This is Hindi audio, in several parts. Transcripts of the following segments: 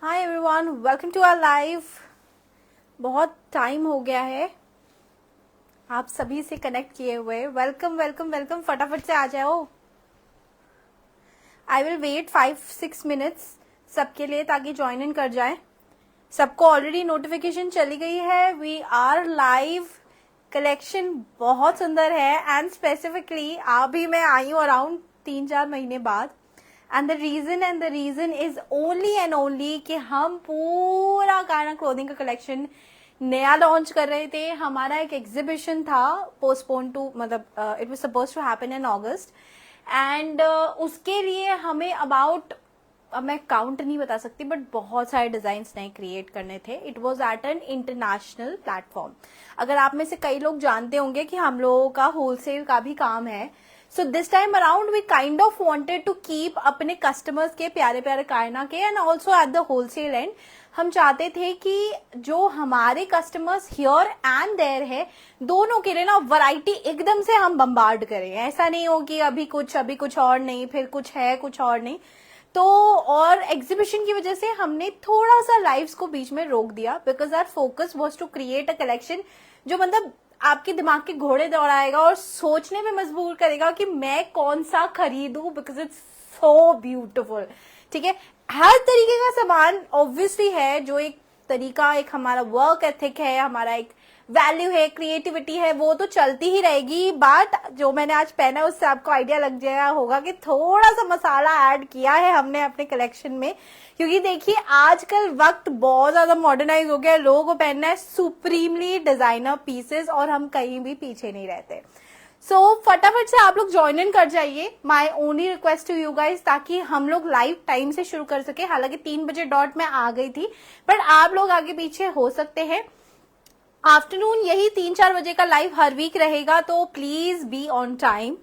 Hi everyone, welcome to our live. बहुत टाइम हो गया है आप सभी से कनेक्ट किए हुए। वेलकम वेलकम वेलकम, फटाफट से आ जाओ। आई विल वेट 5-6 मिनट्स सबके लिए ताकि ज्वाइन इन कर जाए। सबको ऑलरेडी नोटिफिकेशन चली गई है। We are live. कलेक्शन बहुत सुंदर है एंड स्पेसिफिकली अभी मैं आई हूँ अराउंड 3-4 महीने बाद। And the reason is only and only कि हम पूरा कायना क्लोथिंग का कलेक्शन नया लॉन्च कर रहे थे। हमारा एक एग्जीबिशन था पोस्टपोन टू, मतलब it was suppose to happen in August and उसके लिए हमें अबाउट, अब मैं काउंट नहीं बता सकती, बट बहुत सारे डिजाइन्स नए क्रिएट करने थे। It was at an international platform. अगर आप में से कई लोग जानते होंगे कि हम लोगों का होलसेल का भी काम है। So this time around we kind of wanted to keep अपने कस्टमर्स के प्यारे प्यारे कायना के and also at the wholesale and हम चाहते थे कि जो हमारे कस्टमर्स हियर एंड देयर है दोनों के लिए ना वैरायटी एकदम से हम बम्बार्ड करें। ऐसा नहीं हो कि अभी कुछ और नहीं, फिर कुछ है कुछ और नहीं। तो और एग्जीबिशन की वजह से हमने थोड़ा सा लाइव्स को बीच में रोक दिया because our focus was to create a collection जो मतलब आपके दिमाग के घोड़े दौड़ाएगा और सोचने में मजबूर करेगा कि मैं कौन सा खरीदूं बिकॉज इट्स सो ब्यूटिफुल। ठीक है, हर तरीके का सामान ऑब्वियसली है, जो एक तरीका, एक हमारा वर्क एथिक है, हमारा एक वैल्यू है, क्रिएटिविटी है, वो तो चलती ही रहेगी। बट जो मैंने आज पहना है उससे आपको आइडिया लग जाएगा होगा कि थोड़ा सा मसाला ऐड किया है हमने अपने कलेक्शन में, क्योंकि देखिए आजकल वक्त बहुत ज्यादा मॉडर्नाइज हो गया है। लोगों को पहनना है सुप्रीमली डिजाइनर पीसेस और हम कहीं भी पीछे नहीं रहते। सो फटाफट से आप लोग ज्वाइन इन कर जाइए। My only request to you guys, ताकि हम लोग लाइव टाइम से शुरू कर सके। हालांकि 3 बजे डॉट में आ गई थी, बट आप लोग आगे पीछे हो सकते हैं। आफ्टरनून यही 3-4 बजे का लाइव हर वीक रहेगा, तो प्लीज बी ऑन टाइम।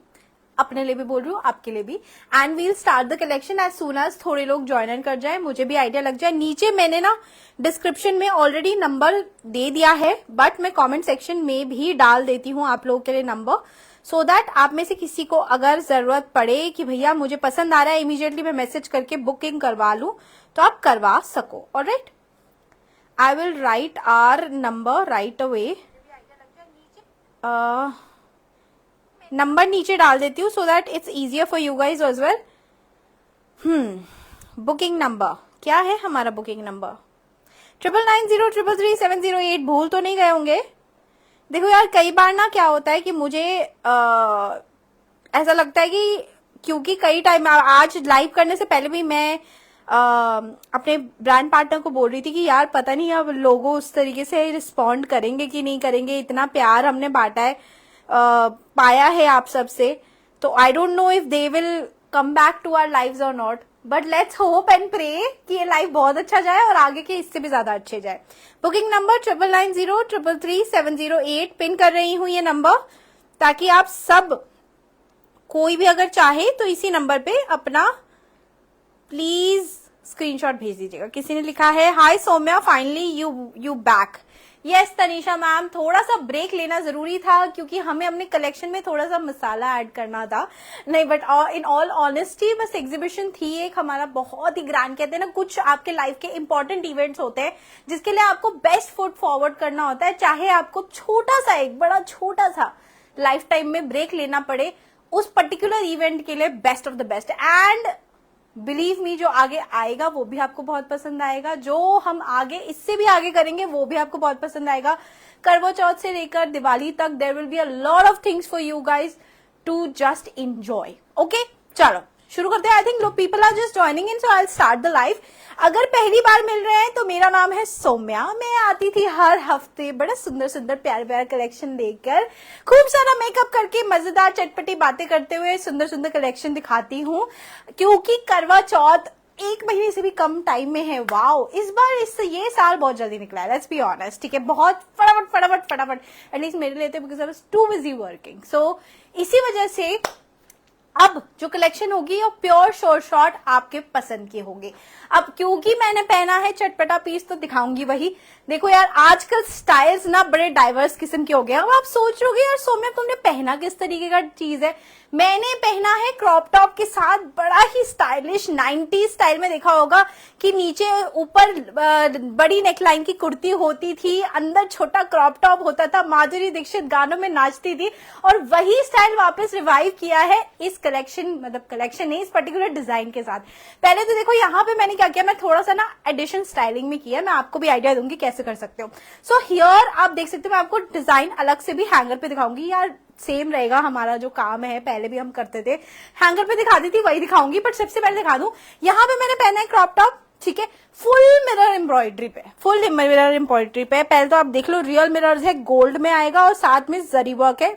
अपने लिए भी बोल रही हूँ, आपके लिए भी। And we'll start the collection as soon as थोड़े लोग ज्वाइन इन कर जाए, मुझे भी आइडिया लग जाए। नीचे मैंने ना डिस्क्रिप्शन में ऑलरेडी नंबर दे दिया है, बट मैं कमेंट सेक्शन में भी डाल देती हूँ आप लोगों के लिए नंबर, सो दैट आप में से किसी को अगर जरूरत पड़े कि भैया मुझे पसंद आ रहा है, इमीडिएटली मैं मैसेज करके बुकिंग करवा लूं, तो आप करवा सको। Alright, I will write our number right away. Number नीचे डाल देती हूँ so that it's easier for you guys as well. Booking number क्या है हमारा? Booking number 9990333708। भूल तो नहीं गए होंगे? देखो यार, कई बार ना क्या होता है कि मुझे ऐसा लगता है कि क्योंकि कई टाइम, आज लाइव करने से पहले भी मैं अपने ब्रांड पार्टनर को बोल रही थी कि यार पता नहीं अब लोगों उस तरीके से रिस्पॉन्ड करेंगे कि नहीं करेंगे। इतना प्यार हमने बांटा है, पाया है आप सबसे, तो I don't know if they will come back to our lives और not, but let's hope and pray कि ये लाइव बहुत अच्छा जाए और आगे के इससे भी ज्यादा अच्छे जाए। बुकिंग नंबर 9990333708 पिन कर रही हूँ ये नंबर, ताकि आप सब कोई भी अगर चाहे तो इसी नंबर पे अपना प्लीज स्क्रीनशॉट भेज दीजिएगा। किसी ने लिखा है hi Saumya, finally you back. Yes Tanisha ma'am, थोड़ा सा ब्रेक लेना जरूरी था क्योंकि हमें अपने कलेक्शन में थोड़ा सा मसाला ऐड करना था। नहीं, बट इन ऑल ऑनेस्टी बस एग्जीबिशन थी एक हमारा बहुत ही ग्रैंड। कहते हैं ना, कुछ आपके लाइफ के इंपॉर्टेंट इवेंट्स होते हैं जिसके लिए आपको बेस्ट फुट फॉरवर्ड करना होता है, चाहे आपको छोटा सा, एक बड़ा छोटा सा लाइफ टाइम में ब्रेक लेना पड़े, उस पर्टिकुलर इवेंट के लिए best of the best. And believe me, जो आगे आएगा वो भी आपको बहुत पसंद आएगा, जो हम आगे इससे भी आगे करेंगे वो भी आपको बहुत पसंद आएगा। करवा चौथ से लेकर दिवाली तक there will be a lot of things for you guys to just enjoy. Okay, चलो शुरू करते हैं। आई थिंक लोग people are just joining in, so I will start the live. अगर पहली बार मिल रहे हैं तो मेरा नाम है सौम्या। मैं आती थी हर हफ्ते बड़ा सुंदर सुंदर प्यारे प्यारे कलेक्शन देखकर, खूब सारा मेकअप करके, मजेदार चटपटी बातें करते हुए सुंदर सुंदर कलेक्शन दिखाती हूँ, क्योंकि करवा चौथ 1 महीने से भी कम टाइम में है। वाओ, इस बार ये साल बहुत जल्दी निकला है, लेट्स बी ऑनेस्ट। ठीक है, बहुत फटाफट फटाफट फटाफट, एटलीस्ट मेरे लिए, because I was too busy working. So इसी वजह से अब जो कलेक्शन होगी वो प्योर शॉर्ट शॉर्ट आपके पसंद के होंगे। अब क्योंकि मैंने पहना है चटपटा पीस तो दिखाऊंगी वही। देखो यार, आजकल स्टाइल्स ना बड़े डाइवर्स किस्म के हो गए। अब आप सोच रहे हो यार सौम्या तुमने पहना किस तरीके का चीज है। मैंने पहना है क्रॉप टॉप के साथ, बड़ा ही स्टाइलिश 90s स्टाइल में देखा होगा कि नीचे ऊपर बड़ी नेकलाइन की कुर्ती होती थी, अंदर छोटा क्रॉप टॉप होता था, माधुरी दीक्षित गानों में नाचती थी, और वही स्टाइल वापस रिवाइव किया है इस कलेक्शन, मतलब कलेक्शन नहीं, इस पर्टिकुलर डिजाइन के साथ। पहले तो देखो यहाँ पे मैंने क्या किया, मैं थोड़ा सा ना एडिशन स्टाइलिंग में किया, मैं आपको भी आइडिया दूंगी कैसे कर सकते हो। सो हियर आप देख सकते हो, मैं आपको डिजाइन अलग से भी हैंगर पे दिखाऊंगी, यार सेम रहेगा हमारा जो काम है, पहले भी हम करते थे, हैंगर पे दिखाती थी वही दिखाऊंगी, बट सबसे पहले दिखा दूं, यहाँ पे मैंने पहना है क्रॉप टॉप, ठीक है, फुल मिरर एम्ब्रॉयडरी पे, फुल मिरर एम्ब्रॉयडरी पे। पहले तो आप देख लो, रियल मिरर है, गोल्ड में आएगा और साथ में जरी वर्क है,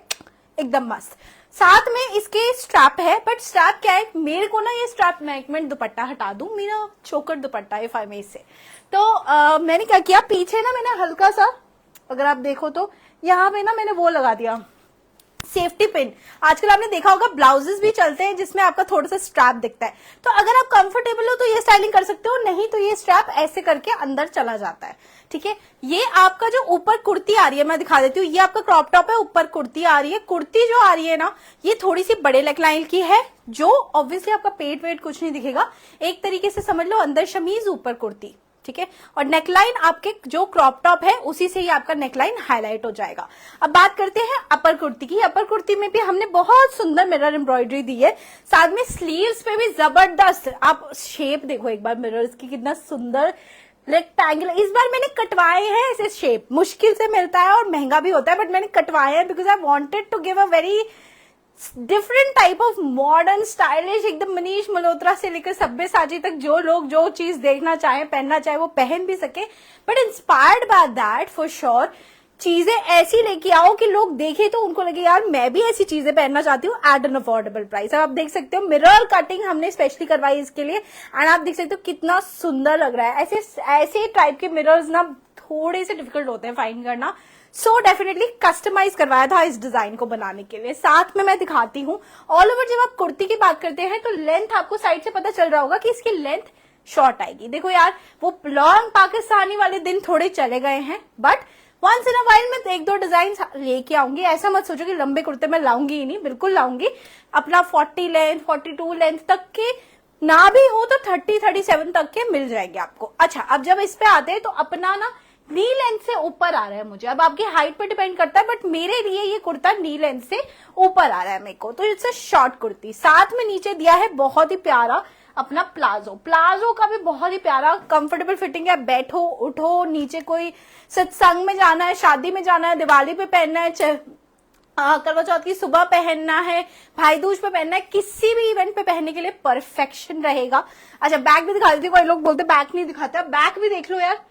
एकदम मस्त। साथ में इसके स्ट्रैप है, बट स्ट्रैप क्या है, मेरे को ना ये स्ट्रैप, मैं दुपट्टा हटा दूं, मेरा चोकर दुपट्टा है 5 से, तो मैंने क्या किया, पीछे ना मैंने हल्का सा, अगर आप देखो तो यहाँ पे ना मैंने वो लगा दिया सेफ्टी पिन। आजकल आपने देखा होगा ब्लाउजेस भी चलते हैं जिसमें आपका थोड़ा सा स्ट्रैप दिखता है, तो अगर आप कंफर्टेबल हो तो ये स्टाइलिंग कर सकते हो, नहीं तो ये स्ट्रैप ऐसे करके अंदर चला जाता है, ठीक है। ये आपका जो ऊपर कुर्ती आ रही है, मैं दिखा देती हूँ, ये आपका क्रॉप टॉप है, ऊपर कुर्ती आ रही है, कुर्ती जो आ रही है ना, ये थोड़ी सी बड़े नेकलाइन की है, जो ऑब्वियसली आपका पेट वेट कुछ नहीं दिखेगा, एक तरीके से समझ लो अंदर शमीज ऊपर कुर्ती, ठीक है। और नेकलाइन आपके जो क्रॉप टॉप है उसी से ही आपका नेकलाइन हाईलाइट हो जाएगा। अब बात करते हैं अपर कुर्ती की। अपर कुर्ती में भी हमने बहुत सुंदर मिरर एम्ब्रॉयडरी दी है, साथ में स्लीव्स पे भी जबरदस्त, आप शेप देखो एक बार मिरर्स की, कितना सुंदर रेक्टेंगुलर। इस बार मैंने कटवाए हैं ऐसे शेप, मुश्किल से मिलता है और महंगा भी होता है, बट मैंने कटवाए हैं because I wanted to give a very different type of modern stylish, एकदम मनीष मल्होत्रा से लेकर सब्यसाची तक जो लोग जो चीज देखना चाहे, पहनना चाहे, वो पहन भी सके, but inspired by that for sure. चीजें ऐसी लेके आओ कि लोग देखे तो उनको लगे यार मैं भी ऐसी चीजें पहनना चाहती हूँ एट एन अफोर्डेबल प्राइस। अब आप देख सकते हो मिरर कटिंग हमने स्पेशली करवाई इसके लिए, एंड आप देख सकते हो कितना सुंदर लग रहा है। ऐसे टाइप के मिरर्स ना थोड़े से डिफिकल्ट होते हैं फाइंड करना, सो डेफिनेटली कस्टमाइज करवाया था इस डिजाइन को बनाने के लिए। साथ में मैं दिखाती हूँ ऑल ओवर, जब आप कुर्ती की बात करते हैं तो लेंथ आपको साइड से पता चल रहा होगा कि इसकी लेंथ शॉर्ट आएगी। देखो यार, वो लॉन्ग पाकिस्तानी वाले दिन थोड़े चले गए हैं, but once in a while मैं 1-2 डिजाइन लेके आऊंगी। ऐसा मत सोचो कि लंबे कुर्ते में लाऊंगी ही नहीं, बिल्कुल लाऊंगी। अपना 40 लेंथ 42 लेंथ तक के ना भी हो तो 30-37 तक के मिल जाएंगे आपको। अच्छा, अब जब इस पे आते हैं तो अपना ना नी लेंथ से ऊपर आ रहा है मुझे, अब आपकी हाइट पे डिपेंड करता है, बट मेरे लिए ये कुर्ता नी लेंथ से ऊपर आ रहा है मेरे को, तो इट्स अ शॉर्ट कुर्ती। साथ में नीचे दिया है बहुत ही प्यारा अपना प्लाजो। प्लाजो का भी बहुत ही प्यारा कंफर्टेबल फिटिंग है, बैठो उठो, नीचे कोई सत्संग में जाना है, शादी में जाना है, दिवाली पे पहनना है, करवा चौथ की सुबह पहनना है, भाई दूज पे पहनना है, किसी भी इवेंट पे पहनने के लिए परफेक्शन रहेगा। अच्छा, बैक भी दिखा देती हूँ, कोई लोग बोलते बैक नहीं दिखाता, बैक भी देख लो यार।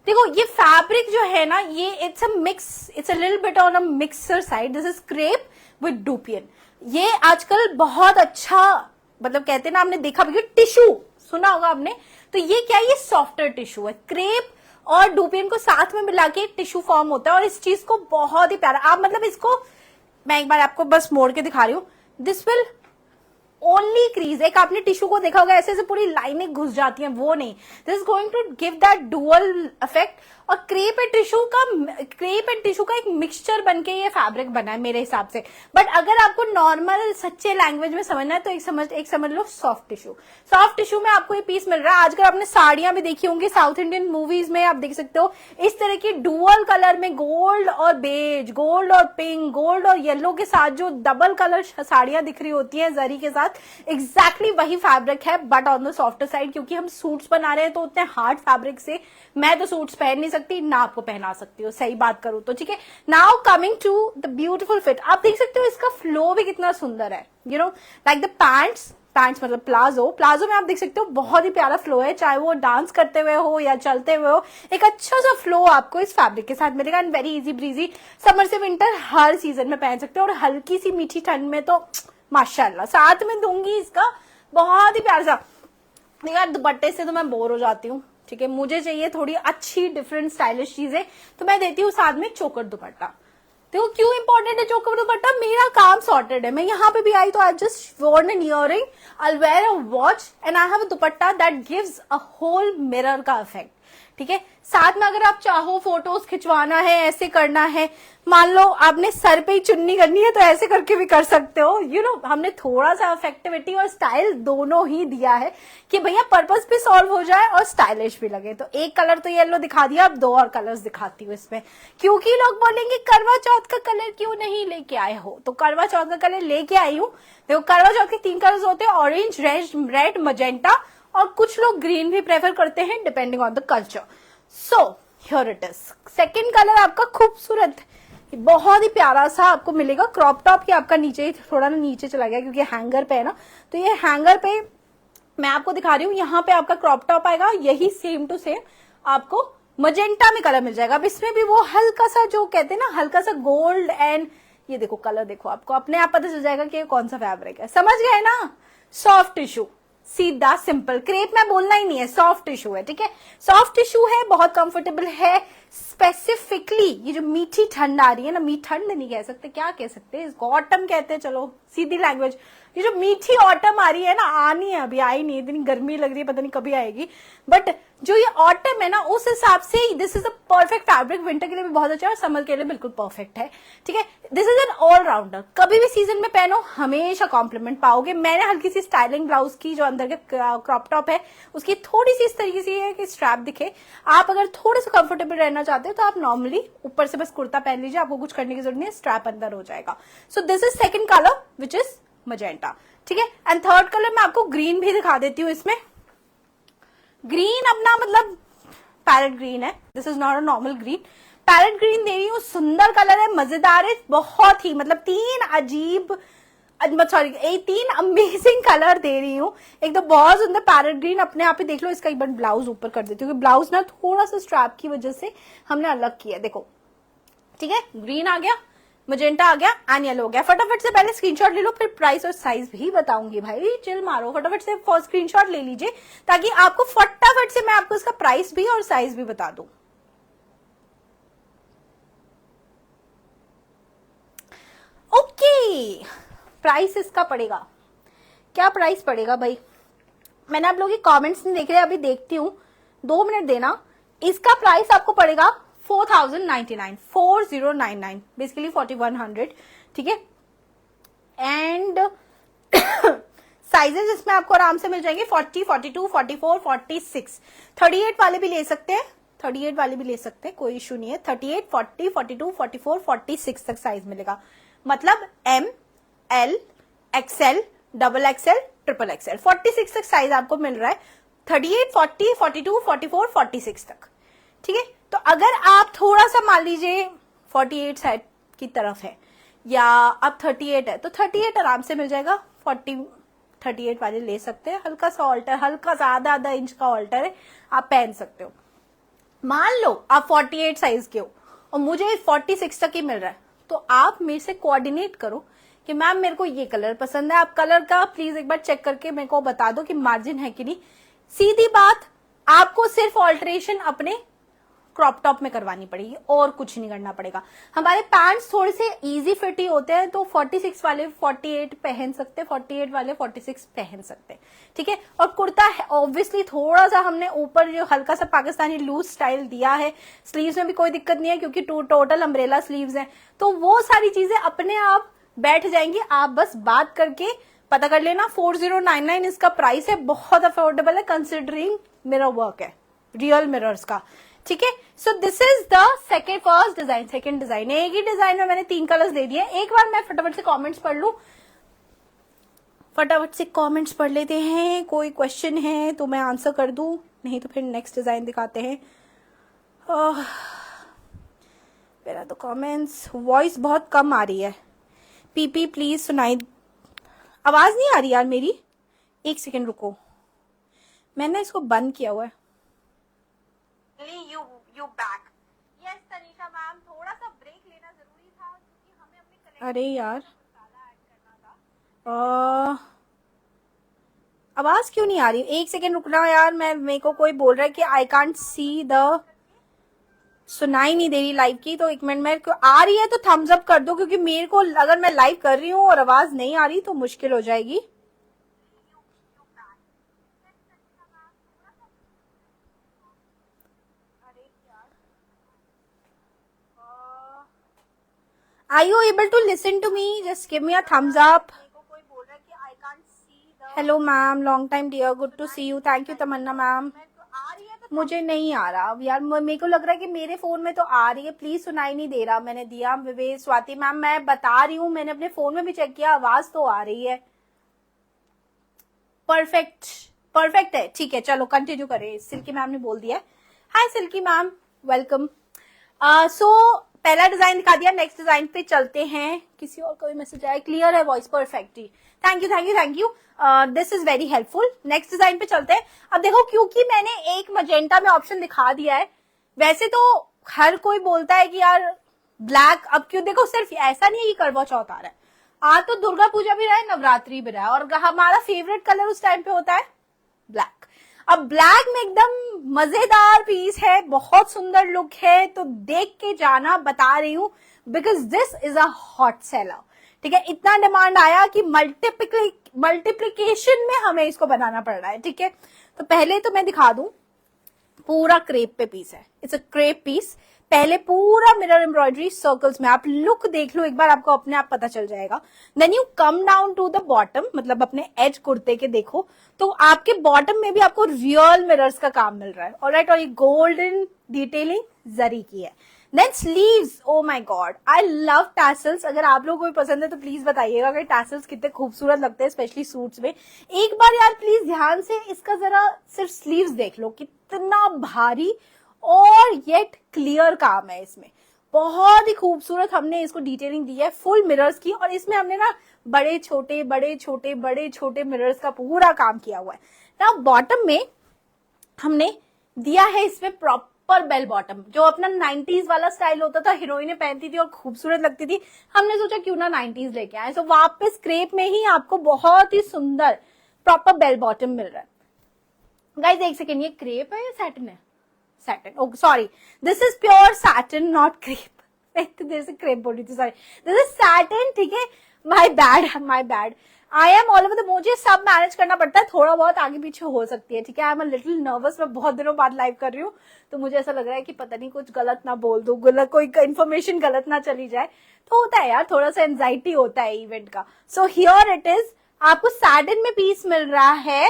देखो ये फैब्रिक जो है ना, ये it's a mix, it's a little bit on a mixer side. This is crepe with dupion. ये आजकल बहुत अच्छा, मतलब कहते हैं ना, आपने देखा भी टिश्यू सुना होगा आपने, तो ये क्या है, ये सॉफ्टर टिश्यू है। क्रेप और डूपियन को साथ में मिला के टिश्यू फॉर्म होता है, और इस चीज को बहुत ही प्यारा, आप मतलब इसको मैं एक बार आपको बस मोड़ के दिखा रही हूँ, दिस विल ओनली क्रीज। एक आपने टिश्यू को देखा होगा ऐसे ऐसे पूरी लाइनें घुस जाती हैं, वो नहीं, this is going to give that dual effect. और क्रेप एंड टिश्यू का एक मिक्सचर बनके ये फैब्रिक बना है मेरे हिसाब से। बट अगर आपको नॉर्मल सच्चे लैंग्वेज में समझना है तो एक समझ लो सॉफ्ट टिश्यू। सॉफ्ट टिश्यू में आपको ये पीस मिल रहा है। आजकल आपने साड़ियां भी देखी होंगी साउथ इंडियन मूवीज में, आप देख सकते हो इस तरह की डुअल कलर में, गोल्ड और बेज, गोल्ड और पिंक, गोल्ड और येलो के साथ जो डबल कलर साड़ियां दिख रही होती है जरी के साथ, एग्जैक्टली वही फैब्रिक है, but on the softer side. क्योंकि हम सूट्स बना रहे हैं तो उतने हार्ड फैब्रिक से मैं तो सूट्स पहन नहीं सकती, ना आपको पहना सकती हूँ, सही बात करूं तो, ठीक है। Now coming to the beautiful fit, आप देख सकते हो इसका फ्लो भी कितना सुंदर है, you know like the pants मतलब प्लाजो में आप देख सकते हो बहुत ही प्यारा फ्लो है, चाहे वो डांस करते हुए हो या चलते हुए हो, एक अच्छा सा फ्लो आपको इस फैब्रिक के साथ मिलेगा। And very easy breezy, summer से विंटर हर सीजन में पहन सकते हो, और हल्की सी मीठी ठंड में तो माशाल्लाह। साथ में दूंगी इसका बहुत ही प्यारा सा, यार दुपट्टे से तो मैं बोर हो जाती हूँ, ठीक है, मुझे चाहिए थोड़ी अच्छी डिफरेंट स्टाइलिश चीजें, तो मैं देती हूँ साथ में चोकर दुपट्टा। देखो क्यों इंपॉर्टेंट है चोकर दुपट्टा, मेरा काम सॉर्टेड है। मैं यहाँ पे भी आई तो I just worn an earring, I wear a watch and I have a dupatta that gives a whole mirror का इफेक्ट। ठीक है। साथ में अगर आप चाहो फोटोज खिंचवाना है, ऐसे करना है, मान लो आपने सर पे ही चुन्नी करनी है तो ऐसे करके भी कर सकते हो। हमने थोड़ा सा इफेक्टिविटी और स्टाइल दोनों ही दिया है कि भैया पर्पस भी सॉल्व हो जाए और स्टाइलिश भी लगे। तो एक कलर तो येलो दिखा दिया, अब 2 और कलर्स दिखाती हूँ इसमें, क्योंकि लोग बोलेंगे करवा चौथ का कलर क्यों नहीं लेके आए हो, तो करवा चौथ का कलर लेके आई हूँ। देखो करवा चौथ के 3 कलर्स होते हैं, ऑरेंज, रेड, मजेंटा, और कुछ लोग ग्रीन भी प्रेफर करते हैं depending on the culture. So here it is. Second colour आपका खूबसूरत, बहुत ही प्यारा सा आपको मिलेगा। क्रॉप टॉप ही आपका नीचे, थोड़ा ना नीचे चला गया क्योंकि हैंगर पे है ना, तो ये हैंगर पे मैं आपको दिखा रही हूँ। यहाँ पे आपका क्रॉप टॉप आएगा, यही सेम टू सेम आपको मजेंटा में कलर मिल जाएगा। अब इसमें भी वो हल्का सा जो कहते हैं ना, हल्का सा गोल्ड, एंड ये देखो कलर देखो, आपको अपने आप पता चल जाएगा कि कौन सा फैब्रिक है। समझ गए ना? सॉफ्ट टिश्यू, सीधा सिंपल, क्रेप में बोलना ही नहीं है, सॉफ्ट टिश्यू है, ठीक है। सॉफ्ट टिश्यू है, बहुत कंफर्टेबल है। स्पेसिफिकली ये जो मीठी ठंड आ रही है ना, मीठी ठंड नहीं कह सकते, क्या कह सकते हैं इसको, ऑटम कहते हैं, चलो सीधी लैंग्वेज। ये जो मीठी ऑटम आ रही है ना, आनी है, अभी आई नहीं, इतनी गर्मी लग रही है, पता नहीं कभी आएगी, बट जो ये ऑटम है ना, उस हिसाब से this is a perfect fabric. Winter के लिए भी बहुत अच्छा है, समर के लिए बिल्कुल परफेक्ट है, ठीक है। दिस इज एन ऑलराउंडर, कभी भी सीजन में पहनो हमेशा कॉम्प्लीमेंट पाओगे। मैंने हल्की सी स्टाइलिंग ब्लाउज की, जो अंदर के क्रॉप टॉप है उसकी थोड़ी सी इस तरीके से है कि स्ट्रैप दिखे। आप अगर थोड़े से कंफर्टेबल रहना चाहते हो तो आप नॉर्मली ऊपर से बस कुर्ता पहन लीजिए, आपको कुछ करने की जरूरत नहीं है, स्ट्रैप अंदर हो जाएगा। सो this is second colour which is magenta, ठीक है। एंड थर्ड कलर मैं आपको ग्रीन भी दिखा देती हूँ। इसमें ग्रीन अपना मतलब पैरेट ग्रीन है, this is not a normal green, parrot green दे रही हूँ। सुंदर कलर है, मजेदार है, बहुत ही मतलब 3 अमेजिंग कलर दे रही हूँ। एक तो बहुत सुंदर पैरेट ग्रीन, अपने आप ही देख लो। इसका एक बार ब्लाउज ऊपर कर देती हूँ, ब्लाउज ना थोड़ा सा स्ट्रैप की वजह से हमने अलग किया, देखो, ठीक है। ग्रीन आ गया, मजेंटा आ गया, एंड येलो हो गया। फटाफट से पहले स्क्रीनशॉट ले लो, फिर प्राइस और साइज भी बताऊंगी। भाई चिल मारो, फटाफट से स्क्रीनशॉट ले लीजिए ताकि आपको फटाफट से मैं आपको इसका प्राइस भी और साइज भी बता दूं। ओके, प्राइस इसका पड़ेगा, क्या प्राइस पड़ेगा भाई? मैंने आप लोगों की कमेंट्स नहीं देख रहे, अभी देखती हूँ, 2 मिनट देना। इसका प्राइस आपको पड़ेगा 4099, 4099, बेसिकली 4100, ठीक है। एंड साइजेस इसमें आपको आराम से मिल जाएंगे 40, 42, 44, 46, 38 वाले भी ले सकते हैं, 38 वाले भी ले सकते हैं, कोई इशू नहीं है। 38, 40, 42, 44, 46 तक साइज मिलेगा, मतलब M, L, XL, double XL, triple XL, 46 तक साइज आपको मिल रहा है। 38, 40, 42, 44, 46 तक, ठीक है। तो अगर आप थोड़ा सा मान लीजिए 48 साइड की तरफ है, या अब 38 है, तो 38 आराम से मिल जाएगा। 38 वाले ले सकते हैं, हल्का सा ऑल्टर, हल्का सा आधा इंच का ऑल्टर है, आप पहन सकते हो। मान लो आप 48 साइज के हो और मुझे 46 तक ही मिल रहा है, तो आप मेरे से कोऑर्डिनेट करो कि मैम मेरे को ये कलर पसंद है। आप कलर का प्लीज एक बार चेक करके मेरे को बता दो कि मार्जिन है कि नहीं। सीधी बात, आपको सिर्फ ऑल्टरेशन अपने क्रॉप टॉप में करवानी पड़ेगी और कुछ नहीं करना पड़ेगा। हमारे पैंट्स थोड़े से इजी फिट ही होते हैं, तो 46 वाले 48 पहन सकते, 48 वाले 46 पहन सकते, ठीक है। और कुर्ता ऑब्वियसली थोड़ा सा हमने ऊपर जो हल्का सा पाकिस्तानी लूज स्टाइल दिया है, स्लीव्स में भी कोई दिक्कत नहीं है क्योंकि टोटल अम्ब्रेला स्लीव्स हैं, तो वो सारी चीजें अपने आप बैठ जाएंगी। आप बस बात करके पता कर लेना। 4099 इसका प्राइस है, बहुत अफोर्डेबल है कंसिडरिंग मिरर वर्क है, रियल मिरर्स का, ठीक है। So this is the first design. Second design, एक ही डिजाइन में मैंने 3 कलर्स दे दिए। एक बार मैं फटाफट से कमेंट्स पढ़ लूं, फटाफट से कमेंट्स पढ़ लेते हैं। कोई क्वेश्चन है तो मैं आंसर कर दूं, नहीं तो फिर नेक्स्ट डिजाइन दिखाते हैं। मेरा तो कमेंट्स, वॉइस बहुत कम आ रही है। पीपी प्लीज सुनाई, आवाज नहीं आ रही यार मेरी, एक सेकेंड रुको, मैंने इसको बंद किया हुआ है। You back. Yes, Tanisha ma'am, थोड़ा सा ब्रेक लेना जरूरी था क्योंकि हमें अपने अरे यार आवाज क्यों नहीं आ रही? एक सेकेंड रुकना यार, मेरे को कोई बोल रहा है कि आई कांट सी द, सुनाई नहीं दे रही लाइव की। तो 1 मिनट में आ रही है तो थम्स अप कर दो, क्योंकि मेरे को अगर मैं लाइव कर रही हूँ और आवाज नहीं आ रही तो मुश्किल हो जाएगी। Are you able to listen to me? Just give me a thumbs up. कोई बोल रहा है कि I can't see the. Hello ma'am, long time dear, good to see you. Thank you Tamanna ma'am. मुझे नहीं आ रहा यार, मेरे को लग रहा है कि मेरे फोन में तो आ रही है, प्लीज सुनाई नहीं दे रहा. मैंने दिया विवेक स्वाति मैम, मैं बता रही हूँ, मैंने अपने फोन में भी चेक किया, आवाज तो आ रही है. परफेक्ट परफेक्ट है, ठीक है चलो कंटिन्यू करें. सिल्की मैम ने बोल दिया. हाय सिल्की मैम, वेलकम. सो पहला डिजाइन दिखा दिया, नेक्स्ट डिजाइन पे चलते हैं. किसी और का भी मैसेज आया? क्लियर है voice, perfect he. Thank you thank you thank you, this is very helpful. Next design पे चलते हैं. अब देखो, क्योंकि मैंने एक मजेंटा में ऑप्शन दिखा दिया है, वैसे तो हर कोई बोलता है कि यार ब्लैक. अब क्यों, देखो सिर्फ ऐसा नहीं है कि करवा चौथ आ रहा है, आज तो दुर्गा पूजा भी रहा है, नवरात्रि भी रहा है, और हमारा फेवरेट कलर उस टाइम पे होता है ब्लैक. अब ब्लैक में एकदम मजेदार पीस है, बहुत सुंदर लुक है, तो देख के जाना, बता रही हूँ, because this is a hot seller. ठीक है, इतना डिमांड आया कि मल्टीप्लीकेशन में हमें इसको बनाना पड़ रहा है. ठीक है, तो पहले तो मैं दिखा दूं, पूरा क्रेप पे पीस है. It's a crepe piece. पहले पूरा मिरर एम्ब्रॉयडरी सर्कल्स में, आप लुक देख लो एक बार, आपको अपने आप पता चल जाएगा. Then you come down to the bottom, मतलब अपने एज कुर्ते के देखो, तो आपके बॉटम में भी आपको रियल मिरर्स का काम मिल रहा है. ऑलराइट, और ये गोल्डन डिटेलिंग जरी की है. Then sleeves, oh my God, I love tassels. अगर आप लोगों को भी पसंद है तो प्लीज बताइएगा कि टैसल्स कितने खूबसूरत लगते हैं, स्पेशली सूट्स में. एक बार यार प्लीज ध्यान से इसका जरा सिर्फ स्लीव्स देख लो, कितना भारी और येट क्लियर काम है इसमें. बहुत ही खूबसूरत हमने इसको डिटेलिंग दी है, फुल मिरर्स की, और इसमें हमने ना बड़े छोटे बड़े छोटे बड़े छोटे मिरर्स का पूरा काम किया हुआ है. ना बॉटम में हमने दिया है इसमें प्रॉपर बेल बॉटम, जो अपना 90s वाला स्टाइल होता था, हीरोइनें पहनती थी और खूबसूरत लगती थी. हमने सोचा क्यों ना 90s लेके आए, तो वापस क्रेप में ही आपको बहुत ही सुंदर प्रॉपर बेल बॉटम मिल रहा है. गाइस एक सेकेंड, ये क्रेप है या सैटिन है? Satin. Okay sorry, this is pure satin, not crepe. This is crepe बोल रही थी, सॉरी, दिस इज सैटिन. ठीक है, my bad. I am all over the, मुझे सब मैनेज करना पड़ता है, थोड़ा बहुत आगे पीछे हो सकती है. ठीक है, I am a little nervous, मैं बहुत दिनों बाद लाइव कर रही हूँ, तो मुझे ऐसा लग रहा है कि पता नहीं कुछ गलत ना बोल दो, गलत कोई इन्फॉर्मेशन गलत ना चली जाए. तो होता है यार, थोड़ा सा एंजाइटी होता है इवेंट का. सो हियर इट इज, आपको सैटिन में पीस मिल रहा है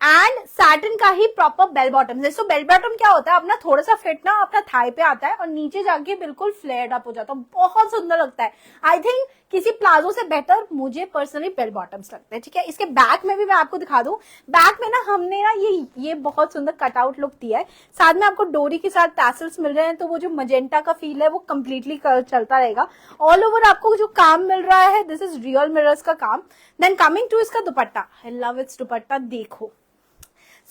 एंड सैटिन का ही प्रॉपर बेल बॉटम है. सो बेल बॉटम क्या होता है, अपना थोड़ा सा फिट ना अपना थाई पे आता है और नीचे जाके बिल्कुल फ्लेयर्ड अप हो जाता है, बहुत सुंदर लगता है. आई थिंक किसी प्लाजो से बेटर मुझे पर्सनली बेल बॉटम्स लगते हैं. ठीक है, इसके बैक में भी मैं आपको दिखा दूं. बैक में ना हमने ना ये बहुत सुंदर कटआउट लुक दिया है, साथ में आपको डोरी के साथ टैसल्स मिल रहे हैं, तो वो जो मजेंटा का फील है वो कंप्लीटली चलता रहेगा. ऑल ओवर आपको जो काम मिल रहा है, दिस इज रियल मिरर्स का काम. देन कमिंग टू इसका दुपट्टा, आई लव इट्स दुपट्टा. देखो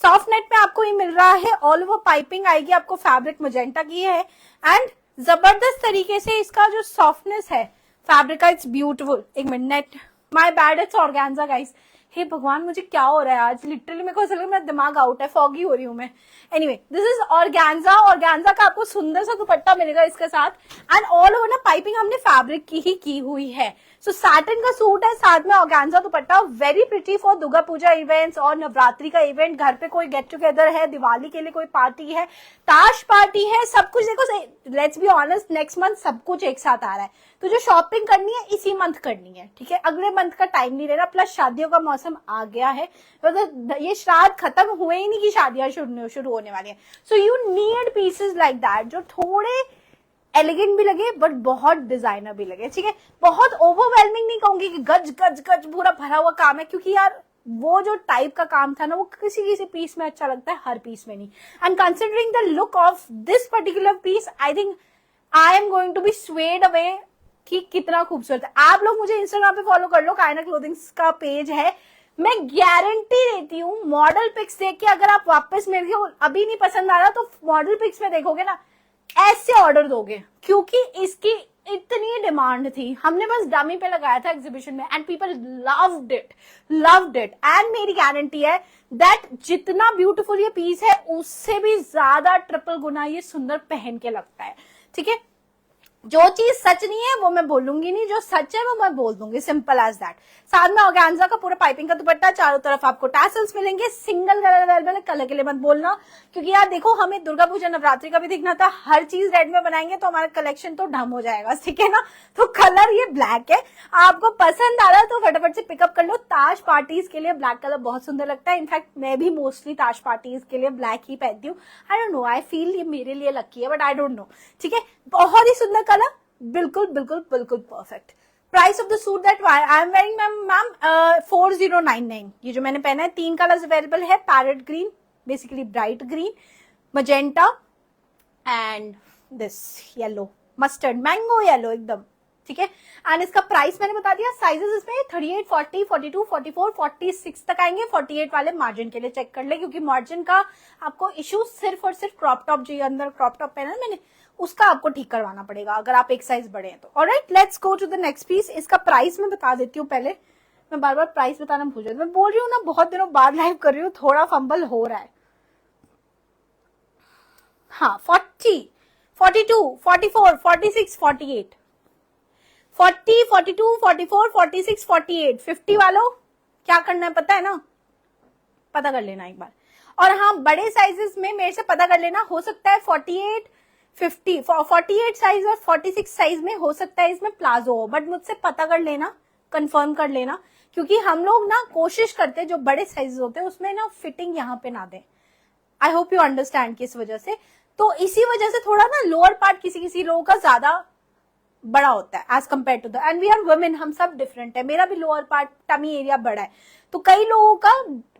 सॉफ्ट नेट में आपको ये मिल रहा है, ऑल ओवर पाइपिंग आएगी आपको, फैब्रिक मजेंटा की है, एंड जबरदस्त तरीके से इसका जो सॉफ्टनेस है फैब्रिक का, इट्स ब्यूटीफुल. एक minute, net, my bad, it's organza guys. हे भगवान, मुझे क्या हो रहा है आज, लिटरली मेरे को ऐसा लग रहा है मेरा दिमाग आउट है, फॉगी हो रही हूँ मैं. Anyway, this is organza. Organza का आपको सुंदर सा दुपट्टा मिलेगा इसके साथ, एंड ऑल ओवर ना पाइपिंग हमने फैब्रिक की ही की हुई है. सो सैटिन का सूट है, साथ में organza dupatta, very pretty for Durga Puja events और नवरात्रि का इवेंट. घर पे कोई गेट टुगेदर है, दिवाली के लिए कोई पार्टी है, ताश पार्टी है, सब कुछ. देखो let's be honest, next month सब कुछ एक साथ आ रहा है, तो जो शॉपिंग करनी है इसी मंथ करनी है. ठीक है, अगले मंथ का टाइम नहीं लेना. प्लस शादियों का मौसम आ गया है, मतलब ये श्राद्ध खत्म हुए ही नहीं कि शादियां शुरू होने वाली है. So you need pieces like that जो थोड़े एलिगेंट भी लगे बट बहुत डिजाइनर भी लगे. ठीक है, बहुत ओवरवेलमिंग नहीं कहूंगी कि गज गज गज पूरा भरा हुआ काम है, क्योंकि यार वो जो टाइप का काम था ना, वो किसी किसी पीस में अच्छा लगता है, हर पीस में नहीं. And considering the look of this particular piece, I think I am going to be swayed away कि कितना खूबसूरत है. आप लोग मुझे इंस्टाग्राम पे फॉलो कर लो, कायना क्लोथिंग्स का पेज है. मैं गारंटी देती हूँ, मॉडल पिक्स देख के अगर आप वापस मेरे को अभी नहीं पसंद आ रहा, तो मॉडल पिक्स में देखोगे ना, ऐसे ऑर्डर दोगे, क्योंकि इसकी इतनी डिमांड थी. हमने बस डमी पे लगाया था एग्जीबिशन में, and people loved it. And मेरी गारंटी है दैट जितना ब्यूटीफुल ये पीस है, उससे भी ज्यादा ट्रिपल गुना ये सुंदर पहन के लगता है. ठीक है, जो चीज सच नहीं है वो मैं बोलूंगी नहीं, जो सच है वो मैं बोल दूंगी, सिंपल एज दैट। साथ में ऑर्गेन्जा का पूरा पाइपिंग का दुपट्टा, चारों तरफ आपको टैसल्स मिलेंगे, सिंगल कलर अवेलेबल है, कलर के लिए मत बोलना, क्योंकि यार देखो हमें दुर्गा पूजा नवरात्रि का भी दिखना था, हर चीज रेड में बनाएंगे तो हमारा कलेक्शन तो ढम हो जाएगा, ठीक है ना। तो कलर ये ब्लैक है, आपको पसंद आ रहा है तो फटाफट से पिकअप कर लो। ताश पार्टीज के लिए ब्लैक कलर बहुत सुंदर लगता है, इनफैक्ट मैं भी मोस्टली ताश पार्टीज के लिए ब्लैक ही पहनती हूँ। आई डोंट नो, आई फील ये मेरे लिए लकी है, बट आई डोंट नो, ठीक है। बहुत ही सुंदर कलर, बिल्कुल बिल्कुल बिल्कुल perfect. Price of the suit that I am wearing ma'am 4099। ये जो मैंने पहना है 3 कलर्स अवेलेबल है, parrot green, basically bright green, magenta and this yellow, mustard mango yellow एकदम, ठीक है। एंड इसका प्राइस मैंने बता दिया। साइजेस इसमें 38, 40, 42, 44, 46 तक आएंगे। 48 वाले मार्जिन के लिए चेक कर ले, क्योंकि मार्जिन का आपको इशू सिर्फ और सिर्फ क्रॉप टॉप, जो अंदर क्रॉप टॉप पहना है मैंने, उसका आपको ठीक करवाना पड़ेगा अगर आप एक साइज बड़े हैं तो। Alright, let's go to the next piece. इसका प्राइस मैं बता देती हूँ पहले, मैं बार बार प्राइस बताना भूल जाती हूँ, मैं बोल रही हूँ ना बहुत दिनों बाद लाइव कर रही हूँ, थोड़ा फंबल हो रहा है। हाँ, 40, 42, 44, 46, 48, 40, 42, 44, 46, 48, 50 वालों क्या करना है पता है ना, पता कर लेना एक बार। और हाँ, बड़े साइजेस में मेरे से पता कर लेना, हो सकता है 48, 50, 48 साइज और 46 साइज में हो सकता है इसमें प्लाजो हो, बट मुझसे पता कर लेना, कंफर्म कर लेना, क्योंकि हम लोग ना कोशिश करते हैं जो बड़े साइज होते हैं उसमें ना फिटिंग यहाँ पे ना दें। आई होप यू अंडरस्टैंड किस वजह से। तो इसी वजह से थोड़ा ना लोअर पार्ट किसी किसी लोगों का ज्यादा बड़ा होता है as compare to the, and we are women, हम सब डिफरेंट है, मेरा भी लोअर पार्ट टमी एरिया बड़ा है, तो कई लोगों का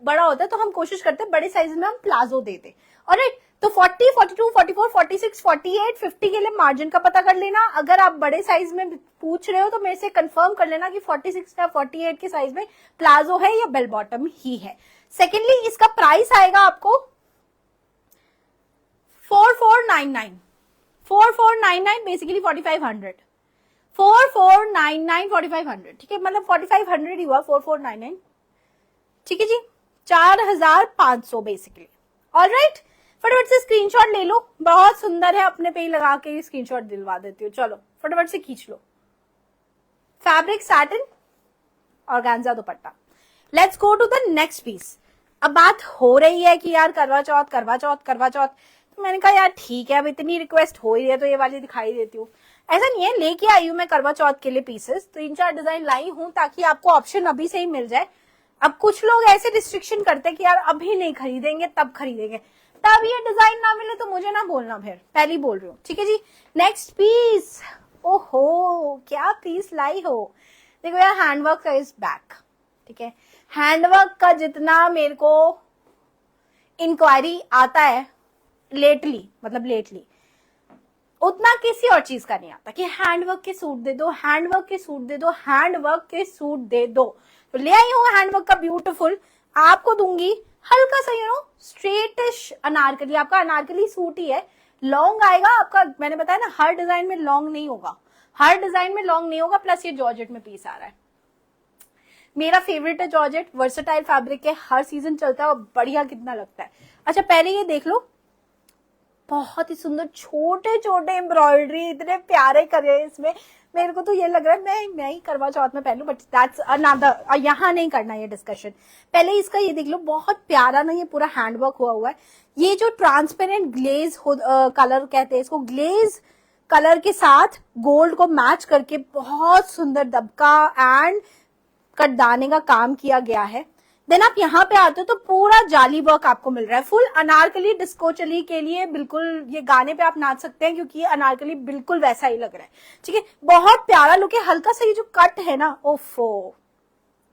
बड़ा होता है, तो हम कोशिश करते हैं बड़े साइज में हम प्लाजो दे दें। ऑलराइट, तो 40, 42, 44, 46, 48, 50 के लिए मार्जिन का पता कर लेना। अगर आप बड़े साइज में पूछ रहे हो तो मेरे से कंफर्म कर लेना कि 46 या 48 के साइज में प्लाजो है या बेल बॉटम ही है। सेकेंडली, इसका प्राइस आएगा आपको 4499, 4499, बेसिकली 4500, 4499, 4500, ठीक है, मतलब 4500 ही हुआ, 4499, ठीक है जी, 4500 बेसिकली। ऑलराइट, फटाफट से स्क्रीनशॉट ले लो, बहुत सुंदर है, अपने पे ही लगा के स्क्रीनशॉट दिलवा देती हूँ। चलो फटाफट से खींच लो। Fabric satin, organza dupatta. Let's go to the next piece. अब बात हो रही है कि यार करवा चौथ करवा चौथ करवा चौथ, तो मैंने कहा यार ठीक है, अब इतनी रिक्वेस्ट हो ही है तो ये वाली दिखाई देती हूँ। ऐसा नहीं है, लेके आई हूँ मैं करवा चौथ के लिए पीसेस, 3-4 डिजाइन लाई हूँ ताकि आपको ऑप्शन अभी से ही मिल जाए। अब कुछ लोग ऐसे रिस्ट्रिक्शन करते हैं कि यार अभी नहीं खरीदेंगे तब खरीदेंगे, तब ये डिजाइन ना मिले तो मुझे ना बोलना, फिर पहले बोल रही हूँ, ठीक है जी। नेक्स्ट पीस, ओहो क्या पीस लाई हो, देखो यार हैंडवर्क इज बैक, ठीक है। हैंडवर्क का जितना मेरे को इंक्वायरी आता है लेटली, मतलब लेटली, उतना किसी और चीज का नहीं आता कि हैंडवर्क के सूट दे दो, हैंडवर्क के सूट दे दो, हैंडवर्क के सूट दे दो। तो ले आई हूँ हैंडवर्क का ब्यूटीफुल, आपको दूंगी हल्का सा स्ट्रेटिश अनारकली, आपका अनारकली सूट ही है, लॉन्ग आएगा आपका, मैंने बताया ना हर डिजाइन में लॉन्ग नहीं होगा, हर डिजाइन में लॉन्ग नहीं होगा, प्लस ये जॉर्जेट में पीस आ रहा है। मेरा फेवरेट है जॉर्जेट, वर्सेटाइल फैब्रिक है, हर सीजन चलता है और बढ़िया कितना लगता है। अच्छा पहले ये देख लो, बहुत ही सुंदर छोटे छोटे एम्ब्रॉयडरी, इतने प्यारे करे इसमें, मेरे को तो ये लग रहा है मैं ही करवा चौथ में पहनूं, बट दैट्स अनदर, यहाँ नहीं करना ये डिस्कशन। पहले इसका ये देख लो, बहुत प्यारा ना ये पूरा हैंडवर्क हुआ है। ये जो ट्रांसपेरेंट ग्लेज कलर कहते हैं इसको, ग्लेज कलर के साथ गोल्ड को मैच करके बहुत सुंदर दबका एंड कटदाने का काम किया गया है। देन आप यहाँ पे आते हो तो पूरा जाली वर्क आपको मिल रहा है, फुल अनारकली डिस्को चली के लिए, बिल्कुल ये गाने पे आप नाच सकते हैं क्योंकि ये अनारकली बिल्कुल वैसा ही लग रहा है, ठीक है। बहुत प्यारा लुक है, हल्का सा ये जो कट है ना, ओफो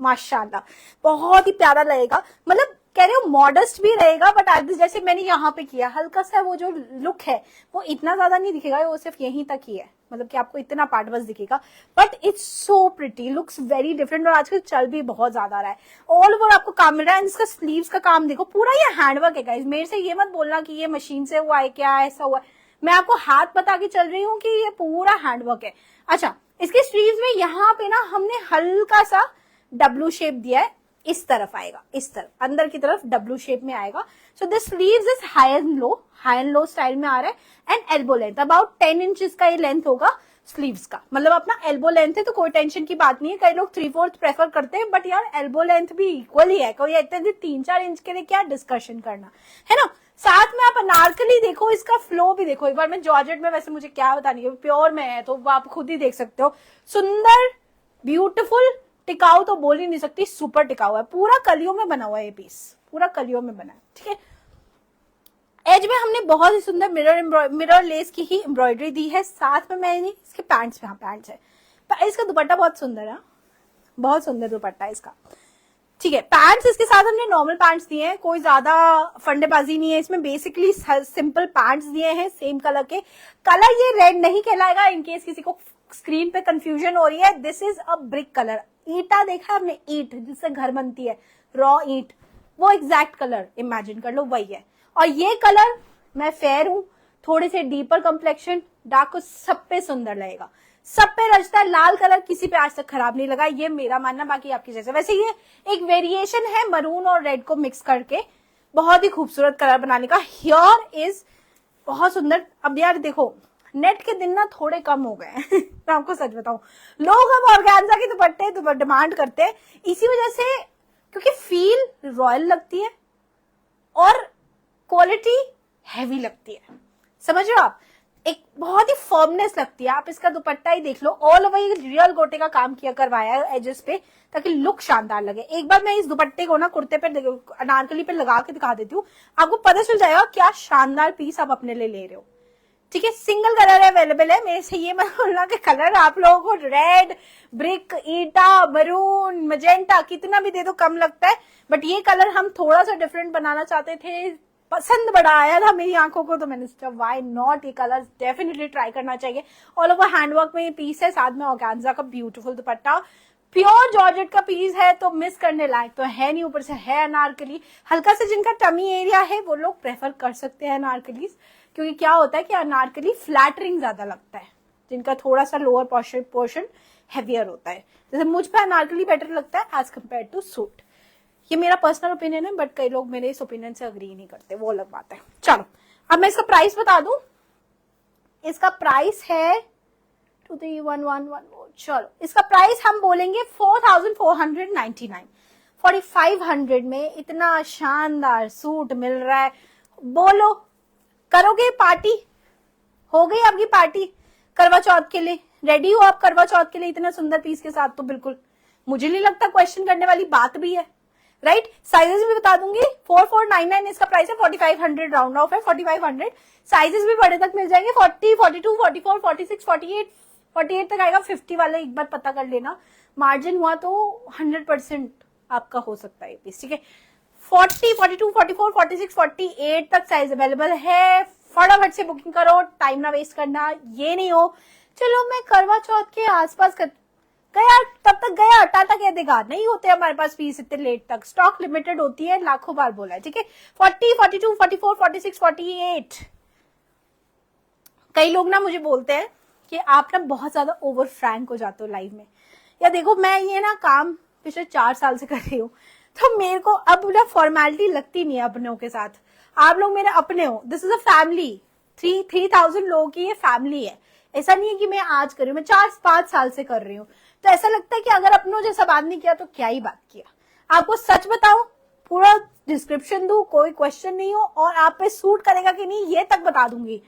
माशाल्लाह बहुत ही प्यारा लगेगा, मतलब कह रहे हो मॉडेस्ट भी रहेगा, बट आज जैसे मैंने यहाँ पे किया हल्का सा वो जो लुक है वो इतना ज्यादा नहीं दिखेगा, वो सिर्फ यहीं तक ही है, मतलब कि आपको इतना पार्ट बस दिखेगा, but it's so pretty, looks very different, और आजकल चल भी बहुत ज्यादा रहा है। ऑल ओवर आपको काम मिल रहा है, इसका स्लीव्स का काम देखो, पूरा ये हैंडवर्क है गाइस, मेरे से ये मत बोलना कि ये मशीन से हुआ है क्या ऐसा हुआ है, मैं आपको हाथ बता के चल रही हूँ कि ये पूरा हैंडवर्क है। अच्छा इसके स्लीव्स में यहाँ पे ना हमने हल्का सा डब्लू शेप दिया है, इस तरफ आएगा, इस तरफ अंदर की तरफ डब्लू शेप में आएगा। So this sleeves is high and low style में आ रहा है, and elbow length about 10 inches का ये लेंथ होगा, स्लीव्स का, मतलब अपना एल्बो लेंथ है तो कोई टेंशन की बात नहीं है। कई लोग 3/4 प्रेफर करते हैं, बट यार एल्बो लेंथ भी इक्वल ही है, कोई इतने 3-4 इंच के लिए क्या डिस्कशन करना है ना। साथ में आप अनारकली देखो, इसका फ्लो भी देखो एक बार। मैं जॉर्जेट में, वैसे मुझे क्या बतानी है, प्योर में है तो आप खुद ही देख सकते हो। सुंदर, ब्यूटीफुल, टिकाऊ तो बोल ही नहीं सकती, सुपर टिकाऊ है। पूरा कलियों में बना हुआ है ये पीस, पूरा कलियों में बना है, ठीक है। एज में हमने बहुत ही सुंदर मिरर लेस की ही एम्ब्रॉयडरी दी है। साथ में मैंने इसके पैंट्स, हाँ पैंट्स है, इसका दुपट्टा बहुत सुंदर है, बहुत सुंदर दुपट्टा है इसका, ठीक है। पैंट्स इसके साथ हमने नॉर्मल पैंट्स दिए हैं, कोई ज्यादा फंडेबाजी नहीं है इसमें। बेसिकली सिंपल पैंट्स दिए हैं सेम कलर के। कलर ये रेड नहीं कहलाएगा, इनकेस किसी को स्क्रीन पे कंफ्यूजन हो रही है। This is a brick colour. ईटा देखा आपने, ईट जिससे घर बनती है, रॉ ईट, वो एग्जैक्ट कलर इमेजिन कर लो, वही है। और ये कलर, मैं फेयर हूं, थोड़े से डीपर कम्प्लेक्शन, डार्क को सब पे सुंदर लगेगा, सब पे रचता है। लाल कलर किसी पे आज तक खराब नहीं लगा, ये मेरा मानना, बाकी आपकी जैसे। वैसे ये एक वेरिएशन है मरून और रेड को मिक्स करके बहुत ही खूबसूरत कलर बनाने का। हियर इज बहुत सुंदर। अब यार देखो, नेट के दिन ना थोड़े कम हो गए मैं आपको सच बताऊं, लोग अब ऑर्गेन्जा के दुपट्टे डिमांड करते हैं इसी वजह से, क्योंकि फील रॉयल लगती है और क्वालिटी हैवी लगती है, समझ रहे हो आप, एक बहुत ही फर्मनेस लगती है। आप इसका दुपट्टा ही देख लो, ऑल ओवर ये रियल गोटे का काम किया करवाया है एजेस पे, ताकि लुक शानदार लगे। एक बार मैं इस दुपट्टे को ना कुर्ते पे, अनारकली पे लगा के दिखा देती हूँ, आपको पता चल जाएगा क्या शानदार पीस आप अपने लिए ले रहे हो, ठीक है। सिंगल कलर अवेलेबल है, मेरे से ये मत बोलना कि कलर आप लोगों को रेड, ब्रिक, ईटा, मरून, मजेंटा कितना भी दे दो कम लगता है, बट ये कलर हम थोड़ा सा डिफरेंट बनाना चाहते थे, पसंद बड़ा आया था मेरी आंखों को, तो मैंने सोचा व्हाई नॉट, ये कलर डेफिनेटली ट्राई करना चाहिए। ऑल ओवर हैंडवर्क में ये पीस है, साथ में ऑर्गेन्जा का ब्यूटीफुल दुपट्टा, प्योर जॉर्जेट का पीस है, तो मिस करने लायक तो है नहीं। ऊपर से है अनारकली, हल्का से जिनका टमी एरिया है वो लोग प्रेफर कर सकते हैं अनारकलीज, क्योंकि क्या होता है कि अनारकली फ्लैटरिंग ज्यादा लगता है, जिनका थोड़ा सा लोअर पोर्शन हैवियर होता है। जैसे मुझ पे अनारकली बेटर लगता है एज कम्पेयर टू सूट, ये मेरा पर्सनल ओपिनियन है, बट कई लोग मेरे इस ओपिनियन से अग्री नहीं करते, वो अलग बात है। चलो अब मैं इसका प्राइस बता दूं, इसका प्राइस है 231114, चलो इसका प्राइस हम बोलेंगे 4499। 4500 में इतना शानदार सूट मिल रहा है, बोलो करोगे पार्टी? हो गई आपकी पार्टी करवा चौथ के लिए? रेडी हो आप करवा चौथ के लिए इतना सुंदर पीस के साथ? तो बिल्कुल मुझे नहीं लगता क्वेश्चन करने वाली बात भी है, राइट। साइजेस भी बता दूंगी, 4499 इसका प्राइस है, 4500 राउंड ऑफ है, 4500। साइजेस भी बड़े तक मिल जाएंगे, 40, 42, 44, 46, 48 तक आएगा। 50 वाले एक बार पता कर लेना, मार्जिन हुआ तो 100% आपका हो सकता है पीस, ठीक है। 40, 42, 44, 46, 48 तक साइज अवेलेबल है, फटाफट से बुकिंग करो, टाइम ना वेस्ट करना। ये नहीं हो चलो मैं करवा चौथ के आसपास गया, तब तक गया, टाटा कह देगा, नहीं होते हमारे पास पीस इतने लेट तक, स्टॉक लिमिटेड होती है, लाखों बार बोला है, ठीक है। 40, 42, 44, 46, 48। कई लोग ना मुझे बोलते हैं कि आप ना बहुत ज्यादा ओवर फ्रैंक हो जाते हो लाइव में। या देखो मैं ये ना काम पिछले 4 साल से कर रही हूँ, तो मेरे को अब ना फॉर्मेलिटी लगती नहीं है अपनों के साथ। आप लोग मेरे अपने हो, दिस इज अ फैमिली, 3000 लोगों की ये फैमिली है। ऐसा नहीं है कि मैं आज कर रही हूँ, मैं 4-5 साल से कर रही हूँ, तो ऐसा लगता है कि अगर अपनों जैसा बात नहीं किया तो क्या ही बात किया। आपको सच बताऊं, पूरा डिस्क्रिप्शन दूं, कोई क्वेश्चन नहीं हो, और आप पे सूट करेगा कि नहीं ये तक बता दूंगी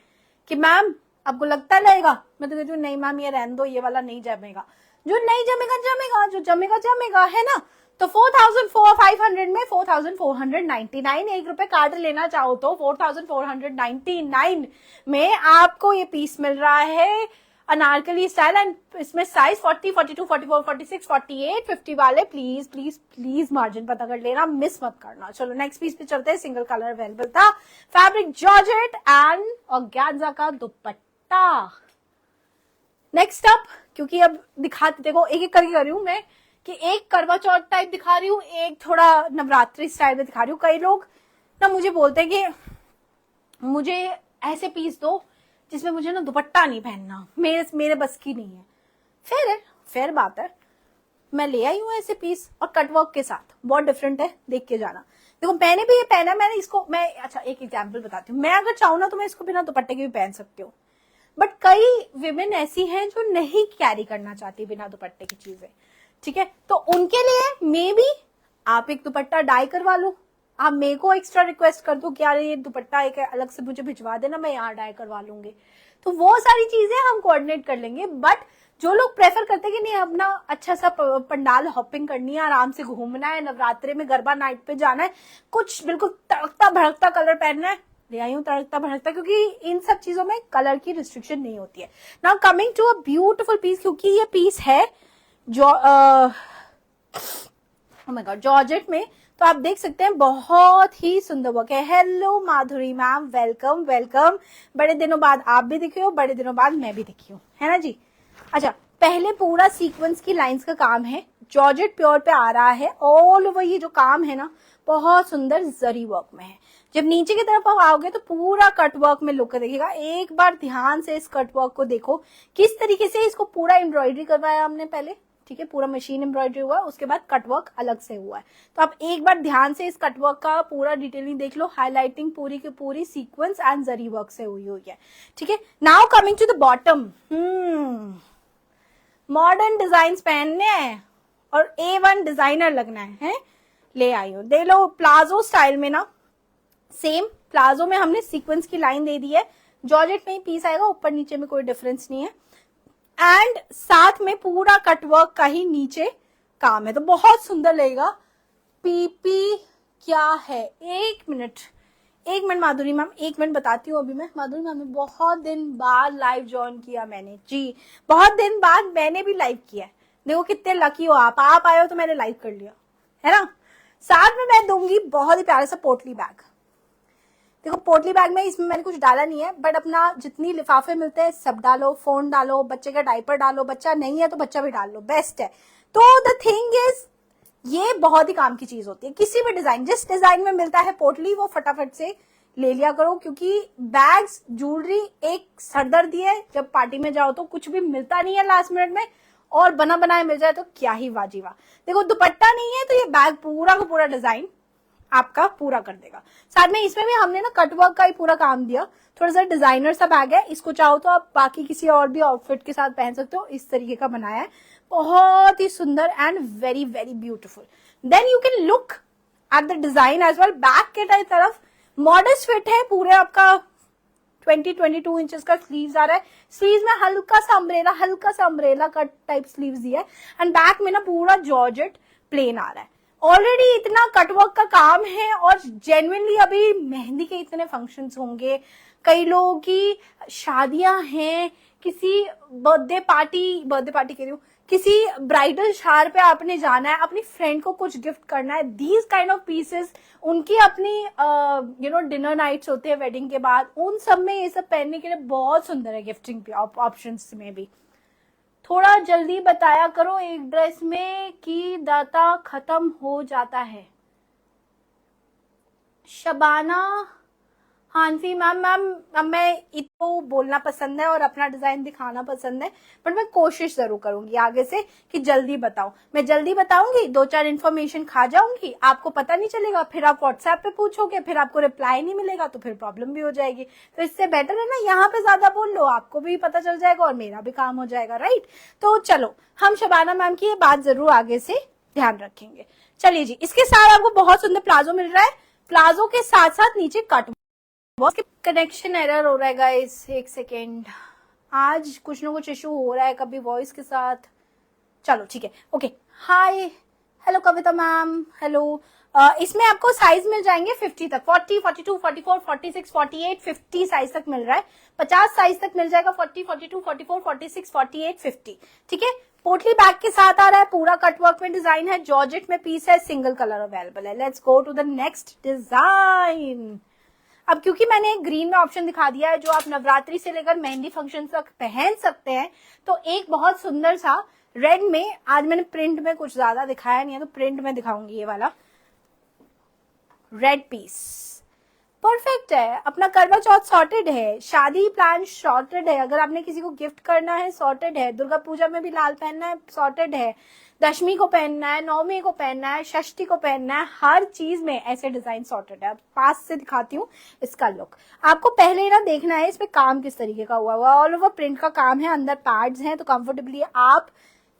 कि मैम आपको लगता लगेगा, मैं तो कहती हूँ नहीं मैम ये रहने दो, ये वाला नहीं जमेगा, जो नहीं जमेगा जमेगा, जो जमेगा जमेगा, है ना। तो 4500 में 4499, 1 रुपए काट लेना चाहो तो 4499 में आपको ये पीस मिल रहा है अनारकली स्टाइल। एंड इसमें साइज 40, 42, 44, 46, 48, 50 वाले प्लीज प्लीज प्लीज मार्जिन पता कर लेना, मिस मत करना। चलो नेक्स्ट पीस पे चलते हैं, सिंगल कलर अवेलेबल था, फैब्रिक जॉर्जेट एंड ऑर्गेन्जा का दुपट्टा। नेक्स्ट अप, क्योंकि अब दिखाते, देखो एक एक करके कर रही हूं मैं, कि एक करवा चौथ टाइप दिखा रही हूँ, एक थोड़ा नवरात्रि स्टाइल में दिखा रही हूँ। कई लोग ना मुझे बोलते हैं कि मुझे ऐसे पीस दो जिसमें मुझे ना दुपट्टा नहीं पहनना, मेरे बस की नहीं है। फेयर बात है, मैं ले आई हूँ ऐसे पीस और कटवर्क के साथ, बहुत डिफरेंट है, देख के जाना। देखो मैंने भी ये पहना, मैंने इसको, मैं अच्छा एक एग्जाम्पल बताती हूँ, मैं अगर चाहूँ ना तो मैं इसको बिना दुपट्टे के भी पहन सकती हूँ, बट कई विमेन ऐसी हैं जो नहीं कैरी करना चाहती बिना दुपट्टे की चीजें, ठीक है, तो उनके लिए मे बी आप एक दुपट्टा डाई करवा लो, आप मेरे को एक्स्ट्रा रिक्वेस्ट कर दो कि यार ये दुपट्टा एक अलग से मुझे भिजवा देना, मैं यहाँ डाई करवा लूंगी, तो वो सारी चीजें हम कोऑर्डिनेट कर लेंगे। बट जो लोग प्रेफर करते हैं कि नहीं अपना अच्छा सा पंडाल हॉपिंग करनी है, आराम से घूमना है, नवरात्रि में गरबा नाइट पे जाना है, कुछ बिल्कुल तड़कता भड़कता कलर पहनना है, ले आई हूँ तड़कता भड़कता, क्योंकि इन सब चीजों में कलर की रिस्ट्रिक्शन नहीं होती है। Now coming to a beautiful piece, क्योंकि ये पीस है जो जॉर्जेट में, तो आप देख सकते हैं बहुत ही सुंदर वर्क है। हेलो माधुरी मैम, वेलकम वेलकम, बड़े दिनों बाद आप भी दिखे हो, बड़े दिनों बाद मैं भी दिखी हूँ, है ना जी। अच्छा, पहले पूरा सीक्वेंस की लाइंस का काम है, जॉर्जेट प्योर पे आ रहा है, ऑल ओवर ये जो काम है ना बहुत सुंदर जरी वर्क में है। जब नीचे की तरफ आप आओगे तो पूरा कट वर्क में लुक देखेगा। एक बार ध्यान से इस कट वर्क को देखो, किस तरीके से इसको पूरा एम्ब्रॉयडरी करवाया हमने पहले, ठीक है, पूरा मशीन एम्ब्रॉयडरी हुआ, उसके बाद कटवर्क अलग से हुआ है। तो आप एक बार ध्यान से इस कटवर्क का पूरा डिटेलिंग देख लो, हाईलाइटिंग पूरी की पूरी सीक्वेंस एंड जरी वर्क से हुई है, ठीक है। Now coming to the bottom, modern design पहनने हैं और A1 डिजाइनर लगना है, ले आई हो, दे लो प्लाजो स्टाइल में ना, सेम प्लाजो में हमने सीक्वेंस की लाइन दे दी है, जॉर्जेट में ही पीस आएगा, ऊपर नीचे में कोई डिफरेंस नहीं है, एंड साथ में पूरा कटवर्क का ही नीचे काम है, तो बहुत सुंदर लगेगा। पीपी क्या है, एक मिनट माधुरी मैम, एक मिनट बताती हूँ अभी मैं। माधुरी मैम बहुत दिन बाद लाइव ज्वाइन किया मैंने जी, बहुत दिन बाद मैंने भी लाइव किया है, देखो कितने लकी हो आप आए हो तो मैंने लाइव कर लिया, है ना। साथ में मैं दूंगी बहुत ही प्यारा सा पोटली बैग, देखो पोटली बैग में इसमें मैंने कुछ डाला नहीं है, बट अपना जितनी लिफाफे मिलते हैं सब डालो, फोन डालो, बच्चे का डायपर डालो, बच्चा नहीं है तो बच्चा भी डाल लो, बेस्ट है। तो द थिंग इज ये बहुत ही काम की चीज होती है, किसी भी डिजाइन, जिस डिजाइन में मिलता है पोटली वो फटाफट से ले लिया करो, क्योंकि बैग्स ज्वेलरी एक सरदर्दी है, जब पार्टी में जाओ तो कुछ भी मिलता नहीं है लास्ट मिनट में, और बना बनाया मिल जाए तो क्या ही वाजीवा। देखो दुपट्टा नहीं है तो ये बैग पूरा का पूरा डिजाइन आपका पूरा कर देगा। साथ में इसमें भी हमने ना कटवर्क का ही पूरा काम दिया, थोड़ा सा डिजाइनर सा बैग है, इसको चाहो तो आप बाकी किसी और भी आउटफिट के साथ पहन सकते हो, इस तरीके का बनाया है, बहुत ही सुंदर and very very beautiful. Then you can look at the design as well. Back के तरफ मॉडर्न फिट है, पूरे आपका 22 इंचेस का स्लीव्स आ रहा है, स्लीव्स में हल्का सा अम्ब्रेला कट टाइप स्लीव्स दिया है, एंड बैक में ना पूरा जॉर्जेट प्लेन आ रहा है। ऑलरेडी इतना कटवर्क का काम है, और जेन्युइनली अभी मेहंदी के इतने फंक्शंस होंगे, कई लोगों की शादियां हैं, किसी बर्थडे पार्टी कह रही हूँ, किसी ब्राइडल शार पे आपने जाना है, अपनी फ्रेंड को कुछ गिफ्ट करना है, दीज काइंड ऑफ पीसेस, उनकी अपनी डिनर नाइट्स होते हैं वेडिंग के बाद, उन सब में ये सब पहनने के लिए बहुत सुंदर है गिफ्टिंग ऑप्शंस में भी। थोड़ा जल्दी बताया करो एक ड्रेस में कि डाटा खत्म हो जाता है। शबाना हानफी मैम मैं इतो बोलना पसंद है और अपना डिजाइन दिखाना पसंद है, बट मैं कोशिश जरूर करूंगी आगे से कि जल्दी बताऊं। मैं जल्दी बताऊंगी, 2-4 इन्फॉर्मेशन खा जाऊंगी, आपको पता नहीं चलेगा, फिर आप व्हाट्सएप पे पूछोगे, फिर आपको रिप्लाई नहीं मिलेगा, तो फिर प्रॉब्लम भी हो जाएगी। तो इससे बेटर है ना यहाँ पे ज्यादा बोल लो, आपको भी पता चल जाएगा और मेरा भी काम हो जाएगा, राइट। तो चलो हम शबाना मैम की ये बात जरूर आगे से ध्यान रखेंगे। चलिए जी, इसके साथ आपको बहुत सुंदर प्लाजो मिल रहा है, प्लाजो के साथ साथ नीचे कट। कनेक्शन एरर हो रहा है गाइस, एक सेकेंड, आज कुछ ना कुछ इशू हो रहा है कभी वॉइस के साथ। चलो ठीक है, ओके। हाय, हेलो कविता मैम, हेलो। इसमें आपको साइज मिल जाएंगे 50 तक, 40, 42, 44, 46, 48, 50 साइज तक मिल रहा है, 50 साइज तक मिल जाएगा, 40, 42, 44, 46, 48, 50, ठीक है। पोटली बैग के साथ आ रहा है, पूरा कटवर्क में डिजाइन है, जॉर्जेट में पीस है, सिंगल कलर अवेलेबल है। Let's go to the next design. अब क्योंकि मैंने ग्रीन में ऑप्शन दिखा दिया है जो आप नवरात्रि से लेकर मेहंदी फंक्शन तक पहन सकते हैं, तो एक बहुत सुंदर सा रेड में, आज मैंने प्रिंट में कुछ ज्यादा दिखाया नहीं है तो प्रिंट में दिखाऊंगी, ये वाला रेड पीस परफेक्ट है। अपना करवा चौथ सॉर्टेड है, शादी प्लान सॉर्टेड है, अगर आपने किसी को गिफ्ट करना है सॉर्टेड है, दुर्गा पूजा में भी लाल पहनना है सॉर्टेड है, दशमी को पहनना है, नवमी को पहनना है, षष्ठी को पहनना है, हर चीज में ऐसे डिजाइन सॉर्टेड है। अब पास से दिखाती हूँ इसका लुक। आपको पहले ना देखना है इसमें काम किस तरीके का हुआ हुआ, ऑल ओवर प्रिंट का काम है, अंदर पैड्स हैं, तो कंफर्टेबली आप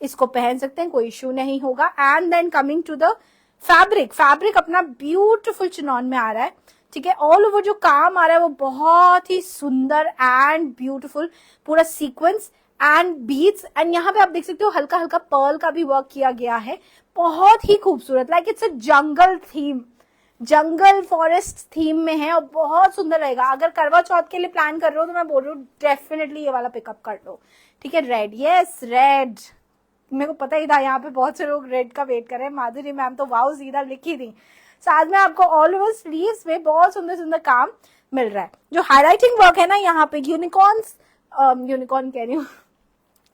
इसको पहन सकते हैं, कोई इश्यू नहीं होगा। And then coming to the fabric, fabric अपना ब्यूटीफुल चिनॉन में आ रहा है, ठीक है। ऑल ओवर जो काम आ रहा है वो बहुत ही सुंदर एंड ब्यूटीफुल, पूरा सीक्वेंस एंड बीड्स, एंड यहाँ पे आप देख सकते हो हल्का हल्का पर्ल का भी वर्क किया गया है, बहुत ही खूबसूरत, like it's a jungle theme, jungle forest theme में है और बहुत सुंदर रहेगा। अगर करवा चौथ के लिए प्लान कर रहे हो तो मैं बोल रही हूँ डेफिनेटली ये वाला पिकअप कर लो, ठीक है। रेड, यस रेड, मेरे को पता ही था यहाँ पे बहुत से लोग रेड का वेट कर रहे हैं। माधुरी मैम तो वाओ सीधा लिखी थी। साथ में आपको ऑल ओवर स्लीव्स में बहुत सुंदर सुंदर काम मिल रहा है। जो हाईलाइटिंग वर्क है ना यहाँ पे यूनिकॉर्न्स, यूनिकॉर्न कह रही हूँ,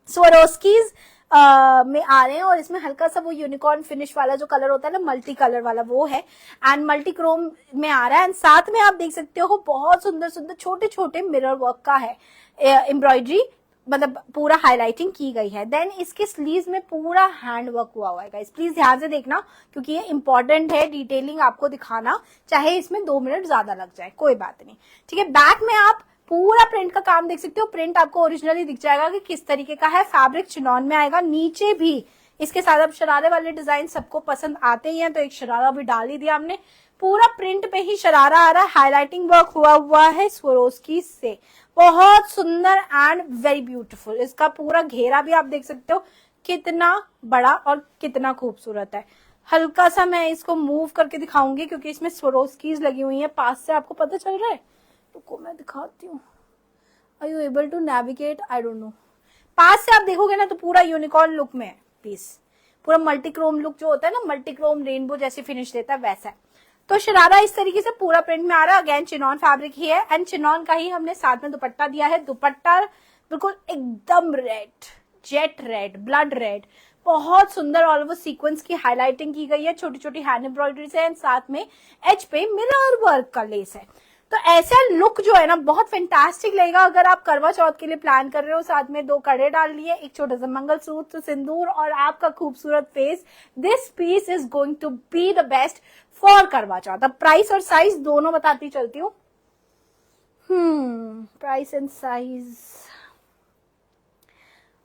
स्वरोस्कीज में आ रहे हैं, और इसमें हल्का सा वो यूनिकॉर्न फिनिश वाला जो कलर होता है ना, मल्टी कलर वाला, वो है, एंड मल्टी क्रोम में आ रहा है। एंड साथ में आप देख सकते हो बहुत सुंदर सुंदर छोटे छोटे मिरर वर्क का है एम्ब्रॉयडरी, मतलब पूरा हाईलाइटिंग की गई है। देन इसके स्लीव्स में पूरा हैंड वर्क हुआ हुआ है गाइस, प्लीज ध्यान से देखना क्योंकि ये इंपॉर्टेंट है डिटेलिंग आपको दिखाना, चाहे इसमें 2 मिनट ज्यादा लग जाए कोई बात नहीं, ठीक है। बैक में आप पूरा प्रिंट का काम देख सकते हो, प्रिंट आपको ओरिजिनली दिख जाएगा कि किस तरीके का है, फैब्रिक चिनॉन में आएगा। नीचे भी इसके साथ अब शरारे वाले डिजाइन सबको पसंद आते ही हैं, तो एक शरारा भी डाल ही दिया हमने, पूरा प्रिंट पे ही शरारा आ रहा है, हाईलाइटिंग वर्क हुआ है स्वरोस्की से, बहुत सुंदर एंड वेरी ब्यूटीफुल। इसका पूरा घेरा भी आप देख सकते हो कितना बड़ा और कितना खूबसूरत है। हल्का सा मैं इसको मूव करके दिखाऊंगी क्योंकि इसमें स्वरोस्कीज लगी हुई है, पास से आपको पता चल रहा है, तो मैं दिखाती हूँ। Are you able to navigate, I don't know. पास से आप देखोगे ना तो पूरा यूनिकॉर्न लुक में है पीस, पूरा मल्टी क्रोम लुक जो होता है ना, मल्टी क्रोम रेनबो जैसी फिनिश देता है वैसा है। तो शरारा इस तरीके से पूरा प्रिंट में आ रहा है, अगेन चिनॉन फैब्रिक ही है, एंड चिनॉन का ही हमने साथ में दुपट्टा दिया है। दुपट्टा बिल्कुल एकदम red, jet red, blood red, बहुत सुंदर ऑल ओवर सीक्वेंस की हाईलाइटिंग की गई है, छोटी छोटी हैंड एम्ब्रॉयडरी से, एंड साथ में एज पे मिरर वर्क का लेस है। तो ऐसा लुक जो है ना बहुत फैंटास्टिक लगेगा अगर आप करवा चौथ के लिए प्लान कर रहे हो। साथ में 2 कड़े डाल लिए, एक छोटा सा मंगलसूत्र, सिंदूर और आपका खूबसूरत face. This piece is going to be the best for Karva Chauth. अब प्राइस और साइज दोनों बताती चलती हूँ। प्राइस एंड साइज,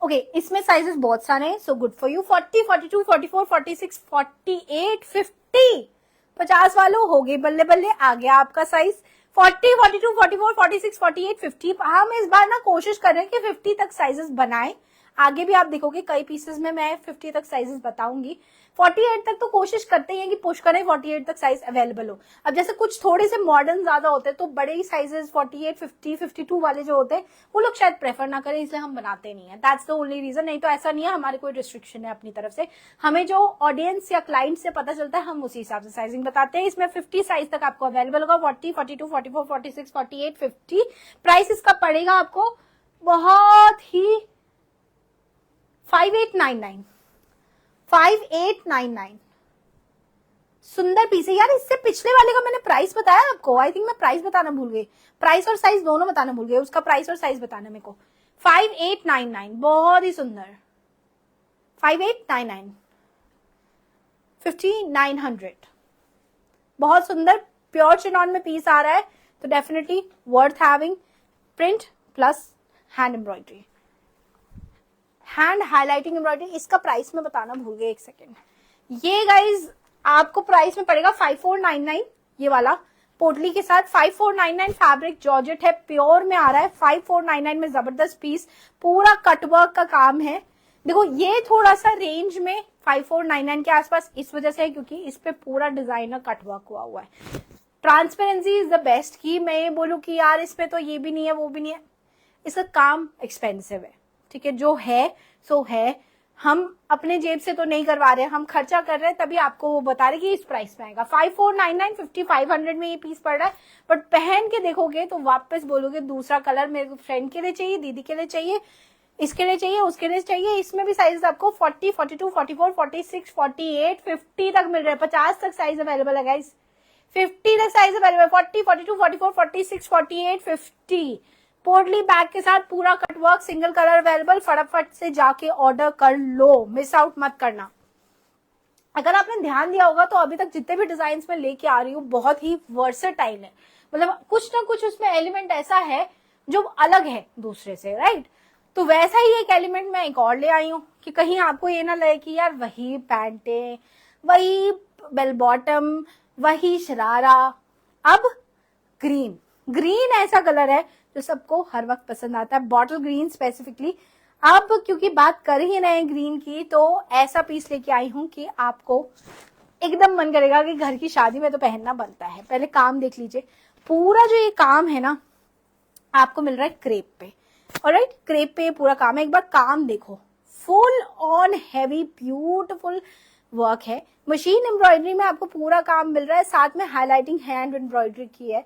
ओके, इसमें साइजेस बहुत सारे हैं, सो गुड फॉर यू। 40, 42, 44, 46, 48, 50, 50 वालों हो गए बल्ले बल्ले, आ गया आपका साइज 40, 42, 44, 46, 48, 50। हम इस बार ना कोशिश कर रहे हैं कि 50 तक साइजेस बनाएं। आगे भी आप देखोगे कई पीसेस में मैं 50 तक साइजेस बताऊंगी। 48 तक तो कोशिश करते हैं कि पुश करें 48 तक साइज अवेलेबल हो। अब जैसे कुछ थोड़े से मॉडर्न ज्यादा होते हैं तो बड़े ही साइजेस 48, 50, 52 वाले जो होते हैं वो लोग शायद प्रेफर ना करें, इसलिए हम बनाते नहीं है। दैट्स द ओनली रीजन, नहीं तो ऐसा नहीं है, हमारे कोई रिस्ट्रिक्शन है अपनी तरफ से। हमें जो ऑडियंस या क्लाइंट से पता चलता है हम उसी हिसाब से साइजिंग बताते हैं। इसमें 50 साइज तक आपको अवेलेबल होगा, 40, 42, 44, 46, 48, 50। प्राइस इसका पड़ेगा आपको बहुत ही 5899, 5899। सुंदर पीस है यार। इससे पिछले वाले का मैंने प्राइस बताया आपको, आई थिंक मैं प्राइस बताना भूल गई, प्राइस और साइज दोनों बताना भूल गई, उसका प्राइस और साइज बताना मेरे को। 5899, बहुत ही सुंदर। 5899, 5900, बहुत सुंदर प्योर चिनॉन में पीस आ रहा है, तो definitely worth having. Print plus hand embroidery, hand highlighting embroidery. इसका प्राइस में बताना भूल गई, एक सेकेंड। ये गाइज आपको प्राइस में पड़ेगा 5499, ये वाला पोटली के साथ 5499। फैब्रिक जॉर्जेट है, प्योर में आ रहा है। 5499 में जबरदस्त पीस, पूरा कटवर्क का काम है। देखो ये थोड़ा सा रेंज में 5499 के आसपास इस वजह से है क्योंकि इस पे पूरा डिजाइनर कटवर्क हुआ है। ट्रांसपेरेंसी इज द बेस्ट की मैं ये बोलूं कि यार इस पे तो ये भी नहीं है वो भी नहीं है, इसका काम एक्सपेंसिव है, ठीक है। जो है सो है, हम अपने जेब से तो नहीं करवा रहे हैं, हम खर्चा कर रहे हैं तभी आपको वो बता रहे कि इस प्राइस में आएगा। 5499, 5500 में ये पीस पड़ रहा है, बट पहन के देखोगे तो वापस बोलोगे दूसरा कलर मेरे फ्रेंड के लिए चाहिए, दीदी के लिए चाहिए, इसके लिए चाहिए, उसके लिए चाहिए। इसमें भी साइज आपको 40, 42, 44, 46, 48, 50 तक मिल रहा है। 50 तक साइज अवेलेबल है गाइस, 50 तक साइज अवेलेबल, 40, 42, 44, 46, 48, 50। पोटली बैग के साथ पूरा कटवर्क, सिंगल कलर अवेलेबल। फटाफट से जाके ऑर्डर कर लो, मिस आउट मत करना। अगर आपने ध्यान दिया होगा तो अभी तक जितने भी डिजाइन में लेके आ रही हूँ बहुत ही वर्सेटाइल है, मतलब कुछ ना कुछ उसमें एलिमेंट ऐसा है जो अलग है दूसरे से, राइट। तो वैसा ही एक एलिमेंट मैं एक और ले आई हूँ कि कहीं आपको ये ना लगे कि यार वही पैंटे, वही बेल बॉटम, वही शरारा। अब ग्रीन, ग्रीन ऐसा कलर है जो सबको हर वक्त पसंद आता है, बॉटल ग्रीन स्पेसिफिकली। अब क्योंकि बात कर ही रहे हैं ग्रीन की, तो ऐसा पीस लेके आई हूं कि आपको एकदम मन करेगा कि घर की शादी में तो पहनना बनता है। पहले काम देख लीजिए, पूरा जो ये काम है ना आपको मिल रहा है क्रेप पे, ऑलराइट, क्रेप पे पूरा काम है। एक बार काम देखो, full on heavy beautiful work है, मशीन एम्ब्रॉयडरी में आपको पूरा काम मिल रहा है, साथ में हाईलाइटिंग हैंड एम्ब्रॉयडरी की है,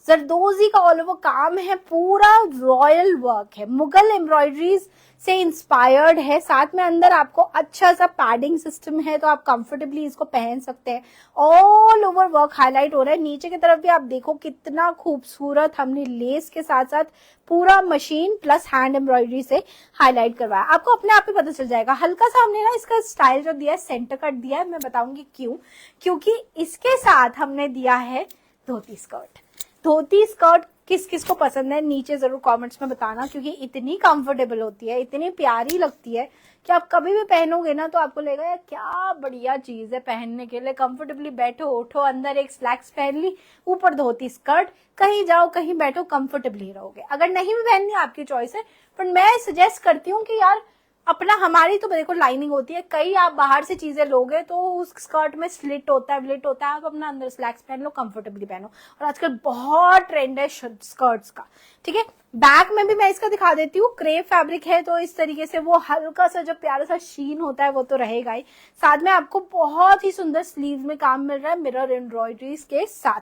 जरदोजी का ऑल ओवर काम है, पूरा रॉयल वर्क है, मुगल एम्ब्रॉयडरीज से इंस्पायर्ड है, साथ में अंदर आपको अच्छा सा पैडिंग सिस्टम है तो आप कंफर्टेबली इसको पहन सकते हैं। ऑल ओवर वर्क हाईलाइट हो रहा है। नीचे की तरफ भी आप देखो कितना खूबसूरत हमने लेस के साथ साथ पूरा मशीन प्लस हैंड एम्ब्रॉयडरी से हाईलाइट करवाया। आपको अपने आप ही पता चल जाएगा। हल्का सा हमने ना इसका स्टाइल जो दिया है सेंटर कट दिया है, मैं बताऊंगी क्यों, क्योंकि इसके साथ हमने दिया है धोती स्कर्ट। धोती स्कर्ट किस किस को पसंद है नीचे जरूर कमेंट्स में बताना, क्योंकि इतनी कंफर्टेबल होती है, इतनी प्यारी लगती है कि आप कभी भी पहनोगे ना तो आपको लगेगा यार क्या बढ़िया चीज है पहनने के लिए। कंफर्टेबली बैठो उठो, अंदर एक स्लैक्स पहन ली, ऊपर धोती स्कर्ट, कहीं जाओ कहीं बैठो कंफर्टेबली रहोगे। अगर नहीं भी पहननी आपकी चॉइस है, पर मैं सजेस्ट करती हूँ कि यार अपना, हमारी तो देखो लाइनिंग होती है, कई आप बाहर से चीजें लोगे तो उस स्कर्ट में स्लिट होता है, ब्लिट होता है, आप अपना अंदर स्लैक्स पहन लो, कंफर्टेबली पहनो। और आजकल बहुत ट्रेंड है स्कर्ट्स का, ठीक है। बैक में भी मैं इसका दिखा देती हूँ, क्रेप फैब्रिक है तो इस तरीके से वो हल्का सा जो प्यारा सा शीन होता है वो तो रहेगा ही, साथ में आपको बहुत ही सुंदर स्लीव में काम मिल रहा है मिरर एम्ब्रॉयडरीज के साथ।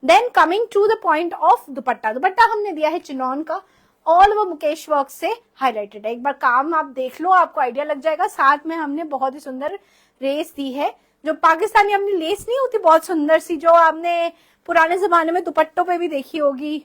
Then coming to the point of dupatta, dupatta हमने दिया है चिनॉन का, ऑल वो मुकेश वर्क से हाईलाइटेड है। एक बार काम आप देख लो, आपको आइडिया लग जाएगा। साथ में हमने बहुत ही सुंदर रेस दी है, जो पाकिस्तानी अपनी लेस नहीं होती बहुत सुंदर सी, जो आपने पुराने जमाने में दुपट्टों पे भी देखी होगी,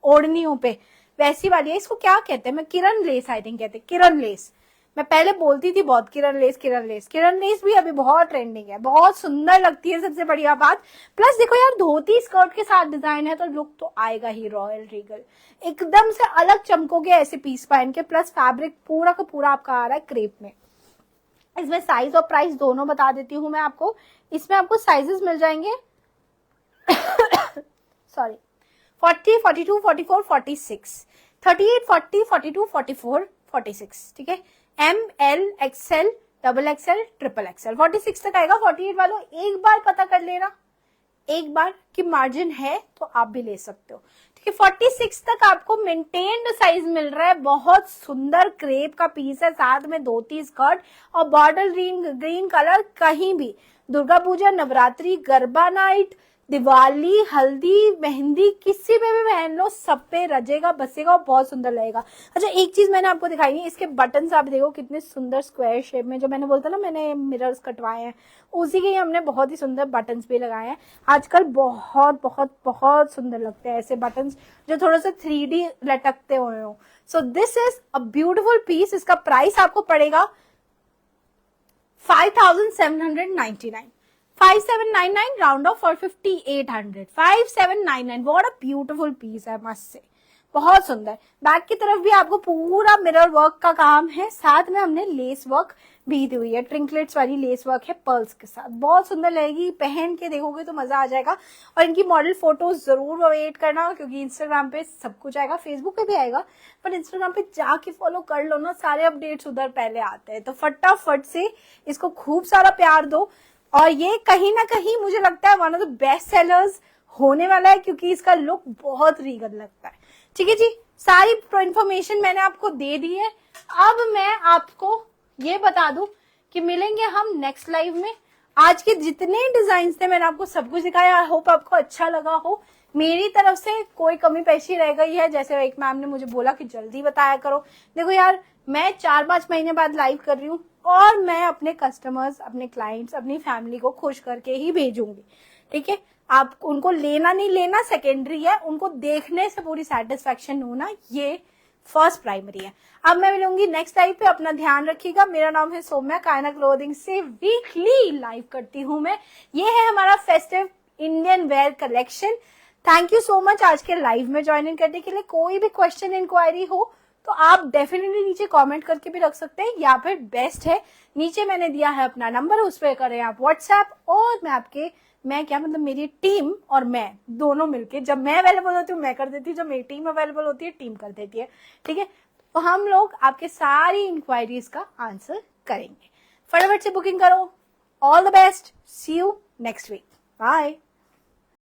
ओढ़नियों पे, वैसी वाली है। इसको क्या कहते हैं, मैं किरण लेस आई थिंक कहते हैं, किरण लेस। मैं पहले बोलती थी बहुत किरण लेस किरण लेस, किरण लेस भी अभी बहुत ट्रेंडिंग है, बहुत सुंदर लगती है, सबसे बढ़िया बात। प्लस देखो यार धोती स्कर्ट के साथ डिजाइन है तो लुक तो आएगा ही रॉयल रीगल, एकदम से अलग चमकोगे ऐसे पीस पहन के। प्लस फैब्रिक पूरा का पूरा आपका आ रहा है क्रेप में। इसमें साइज और प्राइस दोनों बता देती हूँ मैं आपको। इसमें आपको साइजेस मिल जाएंगे सॉरी 40, 42, 44, 46, 38, 40, 42, 44, 46, ठीक है। M, L, XL, double XL, triple XL, 46 तक आएगा। 48 वालों एक बार पता कर लेना, एक बार कि मार्जिन है तो आप भी ले सकते हो, ठीक है। 46 तक आपको मेंटेन्ड साइज मिल रहा है। बहुत सुंदर क्रेप का पीस है, साथ में धोती स्कर्ट और बॉर्डर ग्रीन कलर। कहीं भी दुर्गा पूजा, नवरात्रि, गरबा नाइट, दिवाली, हल्दी, मेहंदी, किसी पे भी पहन लो, सब पे रजेगा बसेगा और बहुत सुंदर लगेगा। अच्छा एक चीज मैंने आपको दिखाई नहीं, इसके बटन्स आप देखो कितने सुंदर स्क्वायर शेप में, जो मैंने बोलता ना मैंने मिरर्स कटवाए हैं, उसी के ही हमने बहुत ही सुंदर बटन्स भी लगाए हैं। आजकल बहुत बहुत बहुत सुंदर लगते हैं ऐसे बटन्स जो थोड़ा सा 3D लटकते हुए हो। So this is a beautiful piece. इसका प्राइस आपको पड़ेगा 5799, 5799 round off for 5800, 5799। What a beautiful piece है, मस्त से, बहुत सुंदर। बैक की तरफ भी आपको पूरा मिरर वर्क का काम है, साथ में हमने लेस वर्क भी दी हुई है, ट्रिंकलेट्स वाली लेस वर्क है पर्ल्स के साथ, बहुत सुंदर लगेगी। पहन के देखोगे तो मजा आ जाएगा। और इनकी मॉडल फोटोज जरूर वेट करना, क्योंकि इंस्टाग्राम पे सब कुछ आएगा, फेसबुक पे भी आएगा, पर इंस्टाग्राम पे जाके फॉलो कर लो ना, सारे अपडेट्स उधर पहले आते हैं। तो फटाफट से इसको खूब सारा प्यार दो। और ये कहीं ना कहीं मुझे लगता है one of the best sellers होने वाला है, क्योंकि इसका लुक बहुत रीगल लगता है, ठीक है जी। सारी इन्फॉर्मेशन मैंने आपको दे दी है। अब मैं आपको ये बता दूं कि मिलेंगे हम नेक्स्ट लाइव में। आज के जितने डिजाइन थे मैंने आपको सब कुछ दिखाया। आई होप आपको अच्छा लगा हो। मेरी तरफ से कोई कमी पेशी रह गई है, जैसे एक मैम ने मुझे बोला कि जल्दी बताया करो। देखो यार मैं 4-5 महीने बाद लाइव कर रही हूँ, और मैं अपने कस्टमर्स, अपने क्लाइंट्स, अपनी फैमिली को खुश करके ही भेजूंगी, ठीक है। आप उनको लेना नहीं लेना सेकेंडरी है, उनको देखने से पूरी सेटिस्फेक्शन होना ये फर्स्ट प्राइमरी है। अब मैं मिलूंगी नेक्स्ट लाइव पे, अपना ध्यान रखिएगा। मेरा नाम है सौम्या, कायना क्लोथिंग से वीकली लाइव करती हूँ मैं। ये है हमारा festive Indian wear collection. Thank you so much आज के लाइव में ज्वाइन इन करने के लिए। कोई भी क्वेश्चन इंक्वायरी हो तो आप डेफिनेटली नीचे कमेंट करके भी रख सकते हैं, या फिर बेस्ट है नीचे मैंने दिया है अपना नंबर, उस पर करें आप व्हाट्सएप, और मैं क्या मतलब मेरी टीम और मैं दोनों मिलके, जब मैं अवेलेबल होती हूँ मैं कर देती हूँ, जब मेरी टीम अवेलेबल होती है टीम कर देती है। ठीक है, तो हम लोग आपके सारी इंक्वायरीज का आंसर करेंगे। फटाफट से बुकिंग करो। All the best, see you next week, bye.